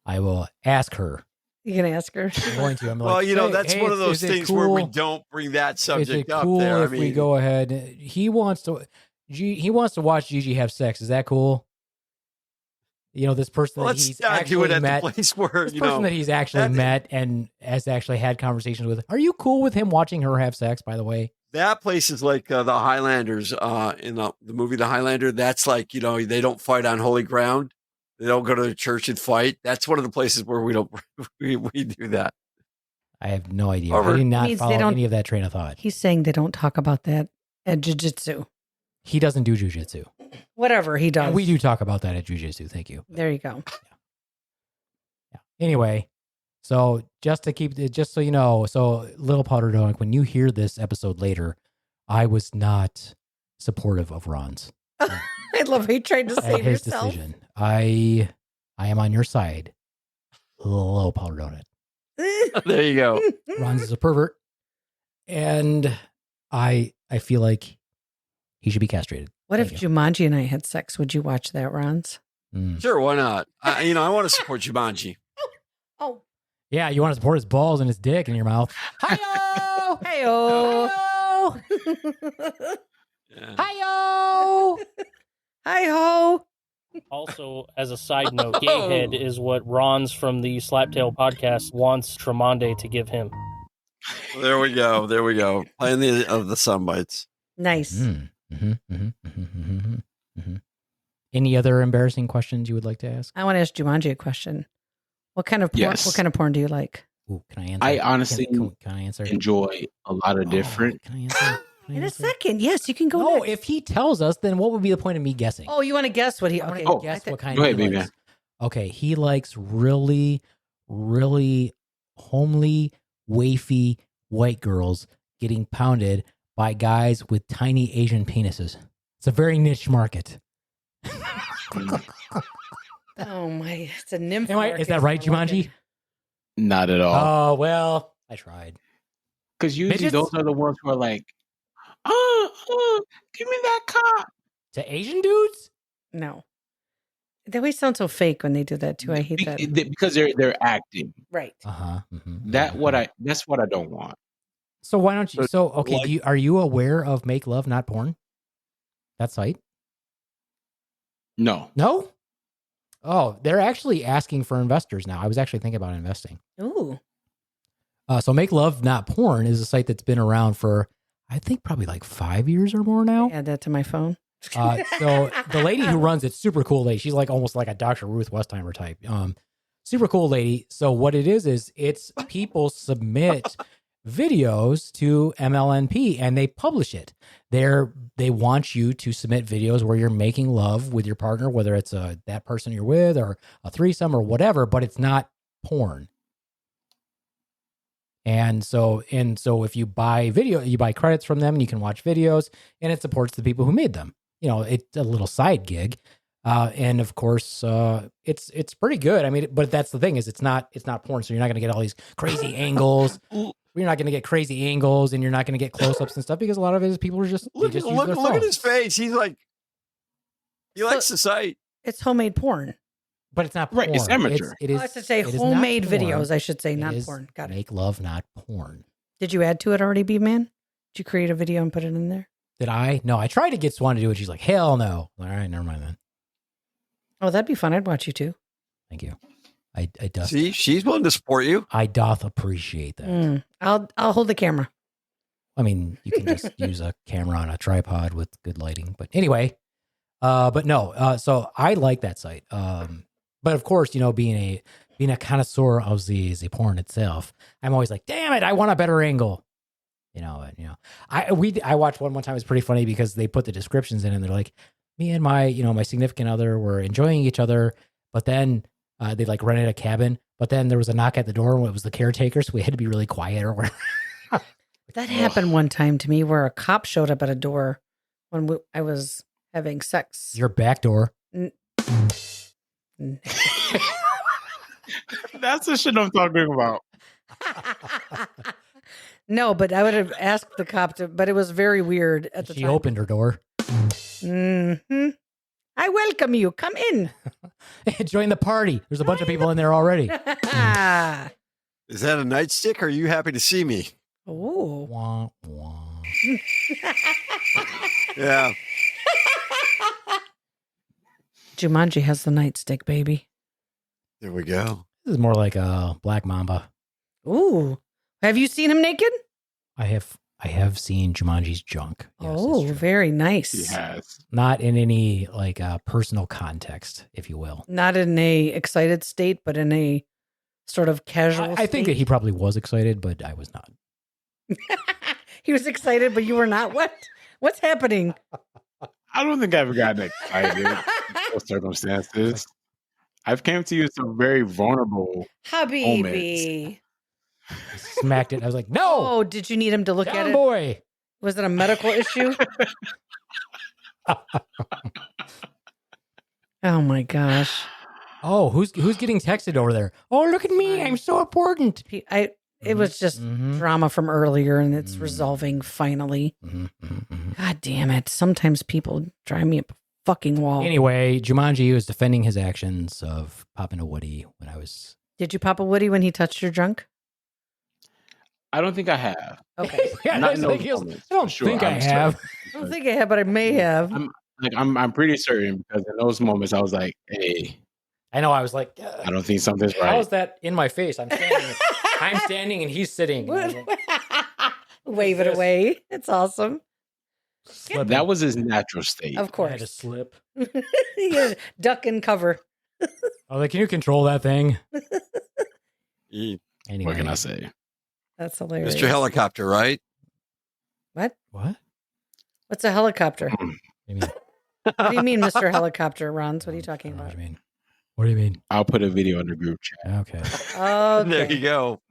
I will ask her. You can ask her. I'm going to. I'm like, Well, you know, "Hey, that's hey, one of those is it things where we cool? don't bring that Is it subject up cool there. if we go ahead? He wants to watch GeGe have sex. Is that cool? You know, this person that Let's he's not do actually it at met. the place where, This you person know. that he's actually met and has actually had conversations with. Are you cool with him watching her have sex, by the way? That place is like the Highlanders in the movie The Highlander. That's like, you know, they don't fight on holy ground. They don't go to the church and fight. That's one of the places where we don't we do that. I have no idea. Over. I did not Means they follow don't- any of that train of thought. He's saying they don't talk about that at jiu-jitsu. He doesn't do jujitsu. Whatever he does. And we do talk about that at jujitsu. Thank you. There you go. Yeah. Anyway, so just so you know, so Little Powder Donut, when you hear this episode later, I was not supportive of Ron's I love how you tried to and save his yourself. decision. I am on your side. Low powder donut. There you go. Ron's is a pervert, and I feel like he should be castrated. What if Thank you. Jumanji and I had sex? Would you watch that, Ron's? Sure, why not? I want to support Jumanji. Oh, Yeah, you want to support his balls and his dick in your mouth. Hi-yo! hey-oh. Hi-yo! Yeah. Hi-yo! Hi-ho. Also, as a side note, gay head is what Ron's from the Slaptail podcast wants Tremonde to give him. There we go. Playing the sun bites. Nice. Any other embarrassing questions you would like to ask? I want to ask Jumanji a question. What kind of porn? Yes. What kind of porn do you like? Ooh, can I answer? I honestly can I answer? enjoy a lot of different. Can I answer? Can I In a answer? second. Yes, you can go No, next. if he tells us, then what would be the point of me guessing? Oh, you want to guess what he? I Okay. want to guess what kind Go he ahead, baby. likes. Okay, he likes really, really homely, wafy white girls getting pounded by guys with tiny Asian penises. It's a very niche market. Oh my! It's a nymph. Is that right, Jumanji? Not at all. Oh, well, I tried. Because usually Midgets? those are the ones who are like, give me that cock. To Asian dudes? No. They always sound so fake when they do that too. I hate that. Because they're acting. Right. Uh-huh. That's what I don't want. So why don't you? So okay, Like- are you aware of Make Love Not Porn? That site? No. No. Oh, they're actually asking for investors now. I was actually thinking about investing. Ooh. So Make Love Not Porn is a site that's been around for, I think, probably like 5 years or more now. Add that to my phone. So the lady who runs it's super cool lady. She's like almost like a Dr. Ruth Westheimer type. Super cool lady. So what it is it's people submit videos to MLNP and they publish it. They want you to submit videos where you're making love with your partner, whether it's that person you're with or a threesome or whatever, but it's not porn. And so if you buy video, you buy credits from them and you can watch videos and it supports the people who made them. You know, it's a little side gig. And of course, it's pretty good. I mean, but that's the thing is it's not porn. So you're not going to get all these crazy angles. You're not going to get crazy angles and you're not going to get close-ups and stuff because a lot of it is people are just, Look they just use their at phone. his face. He's like, he likes the site. It's homemade porn. But it's not porn. Right, it's amateur. It is, I should say it is not homemade porn. videos. I should say It not is porn. Got it. Make love, not porn. Did you add to it already, Beaveman? Did you create a video and put it in there? Did I? No, I tried to get Swan to do it. She's like, hell no. All right, never mind then. Oh, that'd be fun. I'd watch you too. Thank you. I doth. See, she's willing to support you. I doth appreciate that. I'll hold the camera. I mean, you can just use a camera on a tripod with good lighting. But anyway, but no. So I like that site. But of course, you know, being a connoisseur of the porn itself, I'm always like, damn it, I want a better angle. I watched one time. It's pretty funny because they put the descriptions in and they're like, me and my significant other were enjoying each other, but then they like rented a cabin, but then there was a knock at the door and it was the caretaker, so we had to be really quiet or whatever. That happened one time to me where a cop showed up at a door when I was having sex. Your back door. That's the shit I'm talking about. No, but I would have asked the cop to, but it was very weird at the She time. opened her door. Mm-hmm. I welcome you. Come in. Join the party. There's a bunch of people in there already. Is that a nightstick? Or are you happy to see me? Oh. Wah, wah. Yeah. Jumanji has the nightstick, baby. There we go. This is more like a Black Mamba. Ooh. Have you seen him naked? I have seen Jumanji's junk. Yes, Oh, that's true. very nice. He has. Not in any like personal context, if you will. Not in a excited state, but in a sort of casual I think that he probably was excited, but I was not. He was excited, but you were not. What? What's happening? I don't think I've ever gotten excited in those circumstances. I've came to you some very vulnerable. Habibi. I smacked it. I was like, no, Oh, did you need him to look at down it? boy. Was it a medical issue? Oh my gosh. Oh, who's getting texted over there? Oh, look at me. I'm so important. It was just drama from earlier and it's resolving finally. God damn it. Sometimes people drive me up a fucking wall. Anyway, Jumanji was defending his actions of popping a Woody when I was... Did you pop a Woody when he touched your junk? I don't think I have. Okay. Yeah, Not I in don't those think, moments, I don't for sure. think I I'm have. I don't think I have, but I may have. I'm pretty certain because in those moments I was like, hey, I know. I was like, I don't think something's right. how is that in my face? I'm standing. I'm standing and he's sitting. And I was like, Wave it away. It's awesome. slipping. That was his natural state. Of I had to course. slip. Yeah, duck and cover. I was like, can you control that thing? Yeah. Anyway. What can I say? That's hilarious. Mr. Helicopter, right? What? What? What's a helicopter? What do you mean? What do you mean, Mr. Helicopter, Rons? What are you talking I don't know about? What do you mean? What do you mean? I'll put a video in the group chat. Okay. Okay. There you go.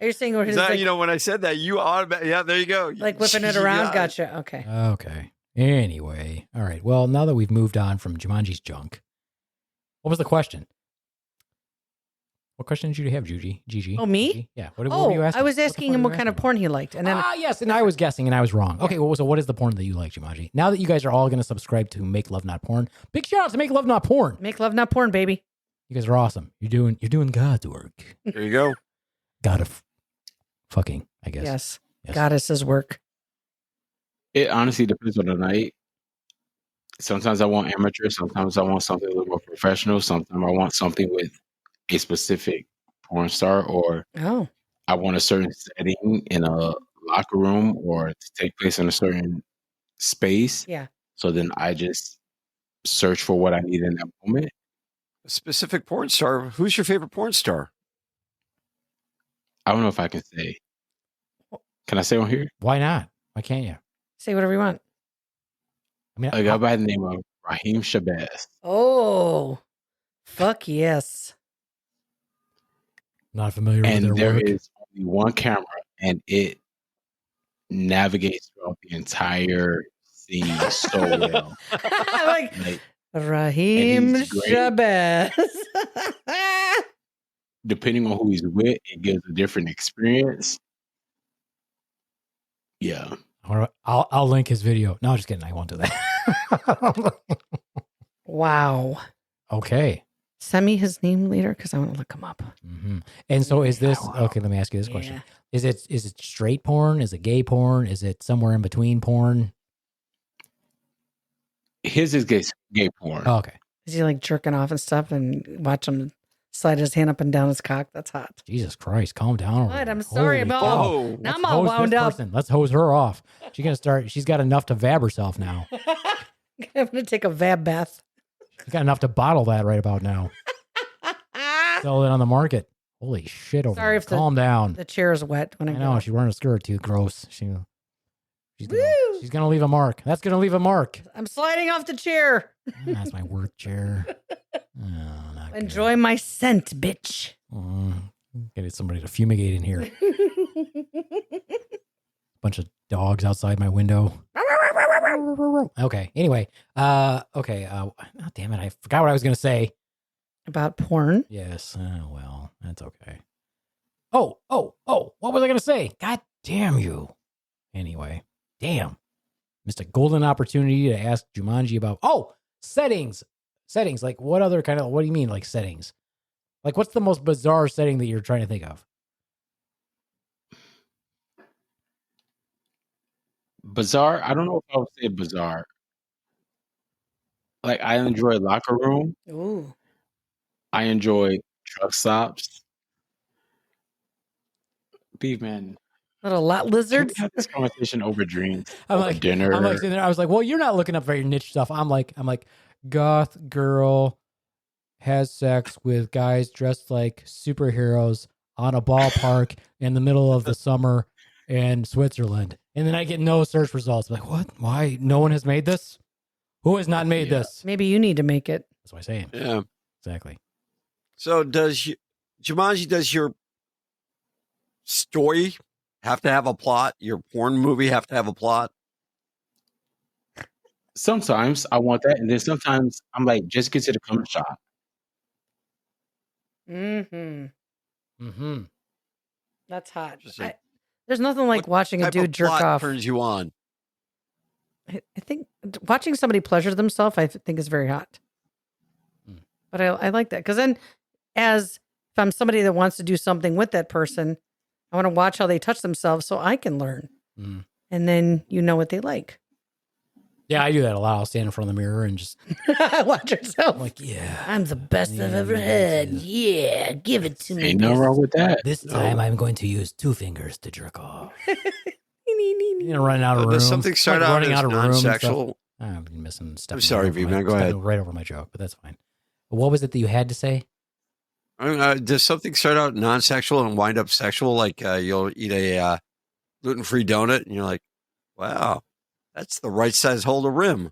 Are you saying where his That, like, when I said that, you automatically, yeah, there you go. like whipping it You around? got it. Gotcha. Okay. Okay. Anyway. All right. Well, now that we've moved on from Jumanji's junk, what was the question? What question did you have, GeGe? Oh, me? GeGe? Yeah. What were you asking? I was What the asking fuck him were what you kind of asking porn he liked, and then yes, and I was guessing, and I was wrong. Okay, well, so what is the porn that you like, Jumanji? Now that you guys are all going to subscribe to Make Love Not Porn, big shout out to Make Love Not Porn. make love, not porn, baby. You guys are awesome. You're doing God's work. There you go. God of fucking, I guess. Yes. Yes. Goddess's work. It honestly depends on the night. Sometimes I want amateur. Sometimes I want something a little more professional. Sometimes I want something with a specific porn star, or Oh, I want a certain setting in a locker room or to take place in a certain space. yeah. So then I just search for what I need in that moment. A specific porn star. Who's your favorite porn star? I don't know if I can say. Can I say on here? Why not? Why can't you? Say whatever you want. I mean, A guy by the name of Raheem Shabazz. Oh, fuck yes. not familiar with And their there work. is only one camera, and it navigates throughout the entire scene so well. Like Like, Raheem and he's great. Shabazz. depending on who he's with, it gives a different experience. Yeah. All right, I'll link his video. No, just kidding. I won't do that. Wow. Okay. Send me his name later because I want to look him up. hmm And so is this Wow. okay? Let me ask you this question: Yeah. Is it straight porn? Is it gay porn? Is it somewhere in between porn? His is gay porn. Oh, okay. Is he like jerking off and stuff and watch him slide his hand up and down his cock? That's hot. Jesus Christ, calm down. over What? there. I'm sorry, Holy I'm cow. all- Oh, Now Let's I'm all hose wound this up. person. Let's hose her off. She's gonna start. She's got enough to vab herself now. I'm going to take a vab bath. She's got enough to bottle that right about now. Sell it on the market. Holy shit! Over Sorry there. if the- Calm down. The chair is wet when I I get know up. she's wearing a skirt too. Gross. She's Woo! gonna leave a mark. That's gonna leave a mark. I'm sliding off the chair. That's my work chair. Oh, not good. Enjoy my scent, bitch. Get somebody to fumigate in here. Bunch of dogs outside my window. Okay. Anyway. Okay. Oh, damn it! I forgot what I was gonna say. About porn. Yes. Well, that's okay. Oh. What was I gonna say? God damn you. Anyway. Damn. Missed a golden opportunity to ask Jumanji about. Oh, settings. Settings. Like what other kind of? What do you mean? Like settings? Like what's the most bizarre setting that you're trying to think of? Bizarre? I don't know if I would say bizarre. Like, I enjoy locker room. Ooh. I enjoy truck stops. Beaveman, Little lot can we lizards. have this conversation over drinks? I'm over like dinner. I'm like sitting there. I was like, well, you're not looking up very niche stuff. I'm like, goth girl has sex with guys dressed like superheroes on a ballpark in the middle of the summer in Switzerland. And then I get no search results. I'm like, what? Why? No one has made this? Who has not made Yeah. this? Maybe you need to make it. That's what I'm saying. yeah. Exactly. So does Jumanji, does your story have to have a plot? Your porn movie have to have a plot? Sometimes I want that, and then sometimes I'm like, just get to the cum shot. Mm-hmm. Mm-hmm. That's hot. Interesting. There's nothing like What watching a type dude of jerk plot off. turns you on? I think watching somebody pleasure themselves, I think is very hot. Mm. But I like that because then, if I'm somebody that wants to do something with that person, I want to watch how they touch themselves so I can learn. Mm. And then you know what they like. Yeah, I do that a lot. I'll stand in front of the mirror and just Watch yourself. I'm like, yeah. I'm the best I've ever had. Yeah, give it to me. Ain't no wrong with that. This time I'm going to use 2 fingers to jerk off. Running out of room. Does something start out running as out of room and stuff. non-sexual? I'm missing stuff. I'm sorry, V-Man. Go ahead. Right over my joke, but that's fine. But what was it that you had to say? I mean, does something start out non-sexual and wind up sexual? Like you'll eat a gluten-free donut and you're like, wow, that's the right size hole to rim.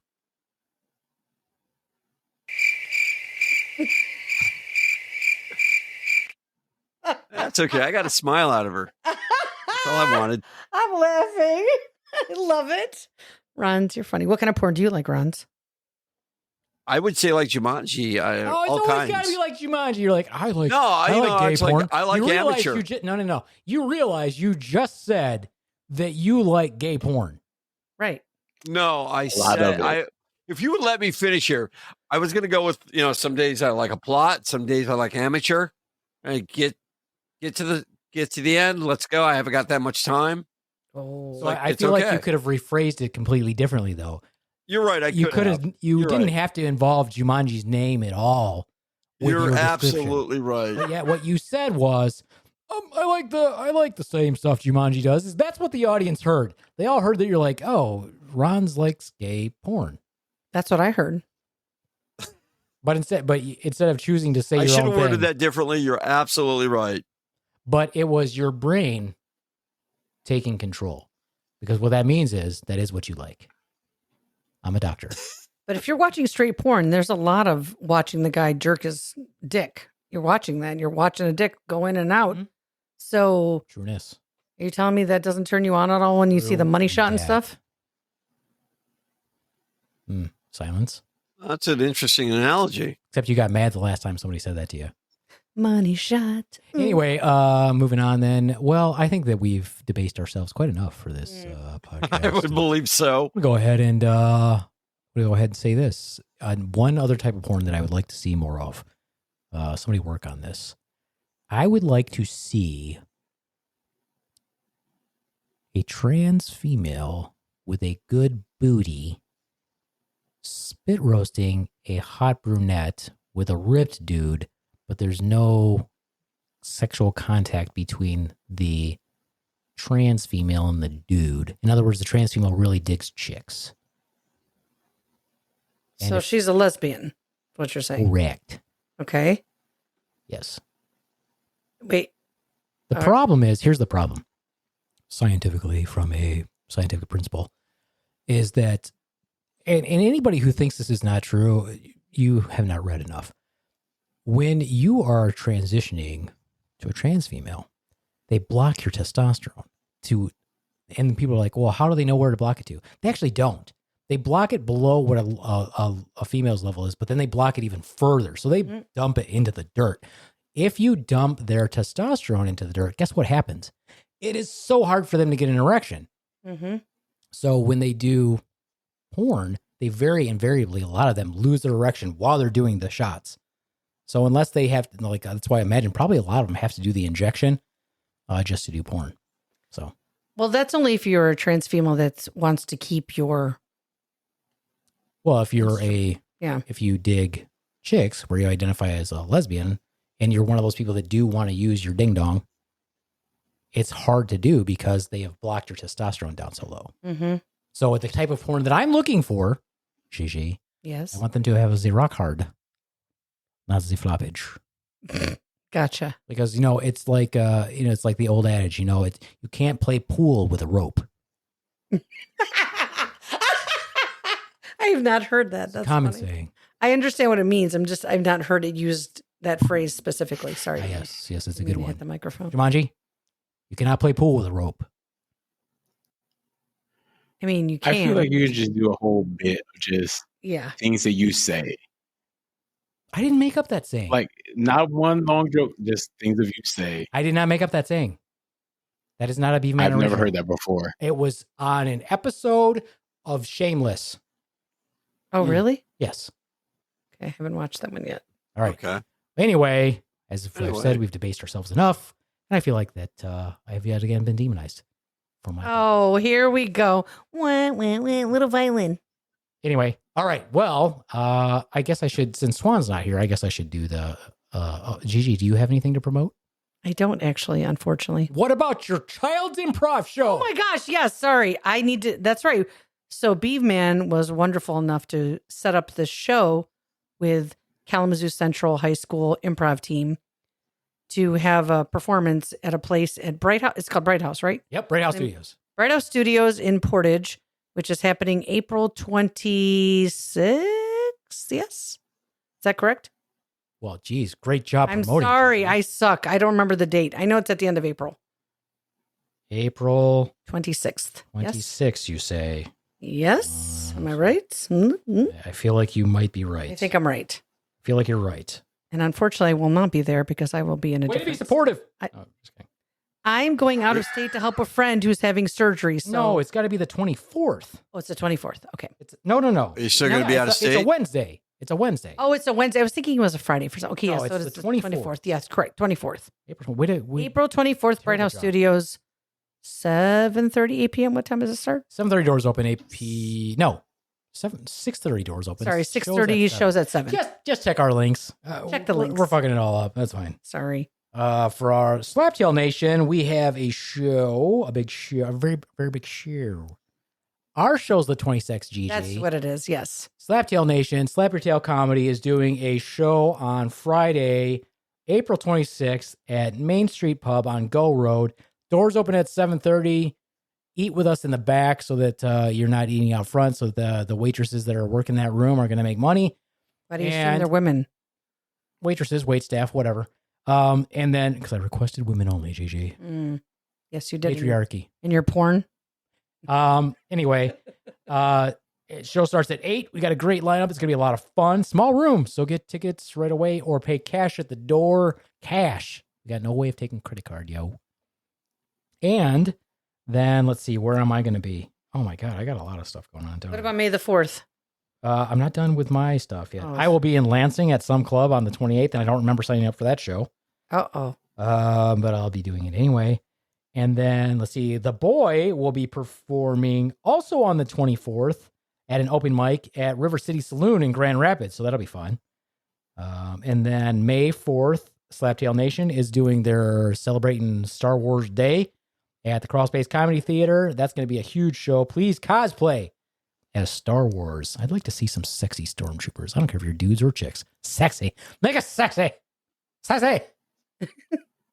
That's okay. I got a smile out of her. That's all I wanted. I'm laughing. I love it. Rons, you're funny. What kind of porn do you like, Rons? I would say like Jumanji. It's all always kinds. got to be like Jumanji. You're like, I like. No, I like gay it's porn. I like you realize amateur. No. You realize you just said that you like gay porn. Right. No, I lot of said it. if you would let me finish here, I was going to go with some days I like a plot, some days I like amateur. I get to the end. Let's go. I haven't got that much time. Oh, So Like, I it's feel like okay. you could have rephrased it completely differently, though. You're right. You could have. You You're didn't right. have to involve Jumanji's name at all. with You're your description. absolutely right. But yeah, what you said was, I like the same stuff Jumanji does. That's what the audience heard. They all heard that you're like, oh, Ron's likes gay porn. that's what I heard. But instead of choosing to say I your should own have worded thing, that differently. You're absolutely right. but it was your brain taking control. Because what that means is that is what you like. I'm a doctor. But if you're watching straight porn, there's a lot of watching the guy jerk his dick. You're watching that. You're watching a dick go in and out. Mhm. So Trueness. are you telling me that doesn't turn you on at all when you see the money shot and That. stuff? Silence. That's an interesting analogy. Except you got mad the last time somebody said that to you. Money shot. Anyway, moving on then. Well, I think that we've debased ourselves quite enough for this podcast. I would believe so. We'll go ahead and say this. One other type of porn that I would like to see more of. Somebody work on this. I would like to see a trans female with a good booty spit roasting a hot brunette with a ripped dude, but there's no sexual contact between the trans female and the dude. In other words, the trans female really digs chicks. And So if- she's a lesbian, what you're saying. Correct. Okay. Yes. Wait. The All right. problem is, here's the problem. Scientifically, from a scientific principle, is that, and anybody who thinks this is not true, you have not read enough. When you are transitioning to a trans female, they block your testosterone and people are like, well, how do they know where to block it to? They actually don't. They block it below what a female's level is, but then they block it even further. So they dump it into the dirt. If you dump their testosterone into the dirt, guess what happens? It is so hard for them to get an erection. Mm-hmm. So when they do porn, they very invariably, a lot of them lose their erection while they're doing the shots. So unless they have, that's why I imagine probably a lot of them have to do the injection just to do porn. So. Well, that's only if you're a trans female that wants to keep your. Well, if you're if you dig chicks where you identify as a lesbian and you're one of those people that do want to use your ding dong, it's hard to do because they have blocked your testosterone down so low. Mm-hmm. So with the type of porn that I'm looking for, GeGe, Yes. I want them to have the rock hard, not the floppage. Gotcha. Because, it's like, it's like the old adage, you can't play pool with a rope. I have not heard that. That's Common funny. saying. I understand what it means. I've not heard it used that phrase specifically. Sorry. Yes, it's a Maybe good one. hit the microphone. Jumanji, you cannot play pool with a rope. I mean, you I can. feel like you could just do a whole bit of just Yeah. things that you say. I didn't make up that saying. Like, not one long joke, just things that you say. I did not make up that saying. That is not a Beaveman I've original. never heard that before. It was on an episode of Shameless. Oh, really? Yes. Okay, I haven't watched that one yet. All right. Okay. Anyway, as I've Anyway. said, we've debased ourselves enough. And I feel like that I have yet again been demonized for my Oh, here we go. Wah, wah, wah, little violin. Anyway, all right. Well, I guess I should, since Swan's not here, I guess I should do the GeGe, do you have anything to promote? I don't actually, unfortunately. What about your child's improv show? Oh my gosh, yes, sorry. I need to, that's right. So Beaveman was wonderful enough to set up this show with Kalamazoo Central High School improv team to have a performance at a place at Bright House. It's called Bright House, right? Yep, Bright House Studios. Bright House Studios in Portage, which is happening April 26th. Yes. Is that correct? Well, geez, great job I'm promoting. sorry. GeGe. I suck. I don't remember the date. I know it's at the end of April. April 26th. 26th, you say. Yes. Am I right? Mm-hmm. I feel like you might be right. I think I'm right. I feel like you're right. And unfortunately, I will not be there because I will be in a Way to be different. supportive. I- Oh, just kidding. I'm going out of state to help a friend who's having surgery. So. No, it's got to be the 24th. Oh, it's the 24th. Okay. It's no. Are you still going to be out of It's state? a Wednesday. It's a Wednesday. Oh, it's a Wednesday. I was thinking it was a Friday for some. Okay, No, yes. So it's it's the the 24th. 24th. Yes, correct. 24th. April. April 24th, Bright House job. Studios, 7:30, 8 p.m. What time does it start? 7:30 doors open. 6:30 doors open. Sorry, Shows 6:30 at 7. shows at 7. Just check our links. Check the we're- links. We're fucking it all up. That's fine. Sorry. For our Slaptail Nation, we have a show, a big show, a very, very big show. Our show's the 26th, GeGe. That's what it is. Yes. Slaptail Nation, Slap Your Tail Comedy is doing a show on Friday, April 26th at Main Street Pub on Go Road. Doors open at 7:30. Eat with us in the back so that you're not eating out front, so that the waitresses that are working that room are going to make money. Why do you assume And- they're women? Waitresses, wait staff, whatever. And then, because I requested women only, GeGe. Yes, you did. Patriarchy. In your porn? Anyway, show starts at 8. We got a great lineup. It's gonna be a lot of fun. Small room, so get tickets right away or pay cash at the door. Cash. We got no way of taking credit card, yo. And then let's see, where am I gonna be? Oh my god, I got a lot of stuff going on. What about May the 4th? I'm not done with my stuff yet. Oh. I will be in Lansing at some club on the 28th, and I don't remember signing up for that show. Uh-oh. But I'll be doing it anyway. And then let's see, The Boy will be performing also on the 24th at an open mic at River City Saloon in Grand Rapids. So that'll be fun. And then May 4th, Slaptail Nation is doing their celebrating Star Wars Day at the Crawl Space Comedy Theater. That's going to be a huge show. Please cosplay as Star Wars. I'd like to see some sexy stormtroopers. I don't care if you're dudes or chicks. Sexy. Make it sexy. Sexy.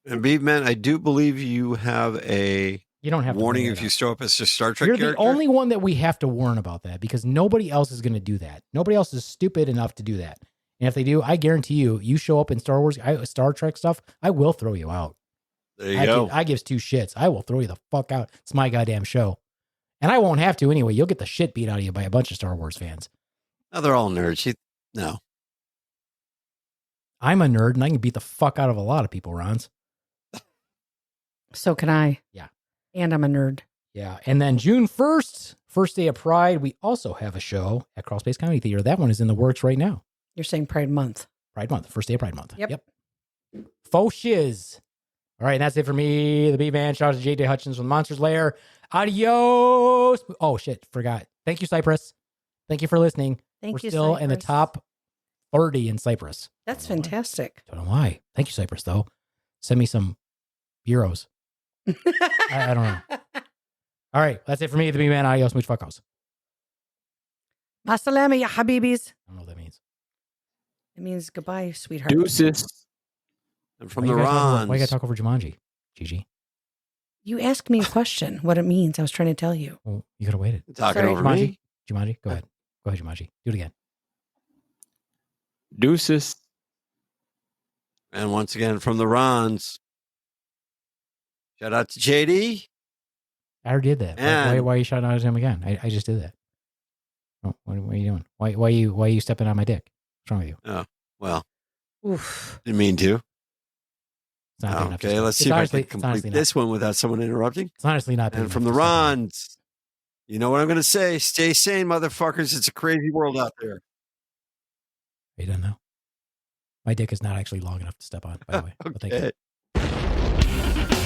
And Beaveman, I do believe you have a You don't have to warning bring if that you up. show up as a Star Trek You're character. the only one that we have to warn about that because nobody else is going to do that. Nobody else is stupid enough to do that. And if they do, I guarantee you show up in Star Trek stuff, I will throw you out. There you go. I gives two shits. I will throw you the fuck out. It's my goddamn show. And I won't have to anyway. You'll get the shit beat out of you by a bunch of Star Wars fans. No, they're all nerds. No. I'm a nerd and I can beat the fuck out of a lot of people, Rons. So can I. Yeah. And I'm a nerd. Yeah. And then June 1st, first day of Pride, we also have a show at Crawl Space Comedy Theater. That one is in the works right now. You're saying Pride Month. Pride Month, first day of Pride Month. Yep. Faux shiz. All right, that's it for me, the B-Man. Shout out to J.J. Hutchins from Monsters Lair. Adios. Oh, shit, forgot. Thank you, Cyprus. Thank you for listening. Thank We're you, still in the Cyprus. top 30 in Cyprus. That's Don't know why. fantastic. Don't know why. Thank you, Cyprus, though. Send me some euros. I don't know. All right, that's it for me, the B-Man. Adios, much fuckos. Masalama, ya habibis. I don't know what that means. It means goodbye, sweetheart. Deuces. And from Why the you gotta talk over- Rons. Why you got to talk over Jumanji, GeGe? You asked me a question, what it means. I was trying to tell you. Well, you could have waited. Talking Sorry, over Jumanji? me. Jumanji, go ahead. Go ahead, Jumanji. Do it again. Deuces. And once again, from the Rons. Shout out to JD. I already did that. And- Why are you shouting out him again? I just did that. Oh, what are you doing? Why are you stepping on my dick? What's wrong with you? Oh, well, Oof. didn't mean to. It's not big enough to Okay, step. let's It's see if I honestly- can it's complete honestly this one without someone interrupting. It's honestly not big And enough from the to step on. Rons, you know what I'm going to say? Stay sane, motherfuckers. It's a crazy world out there. Are you done now? My dick is not actually long enough to step on, by the way. But thank you. Okay.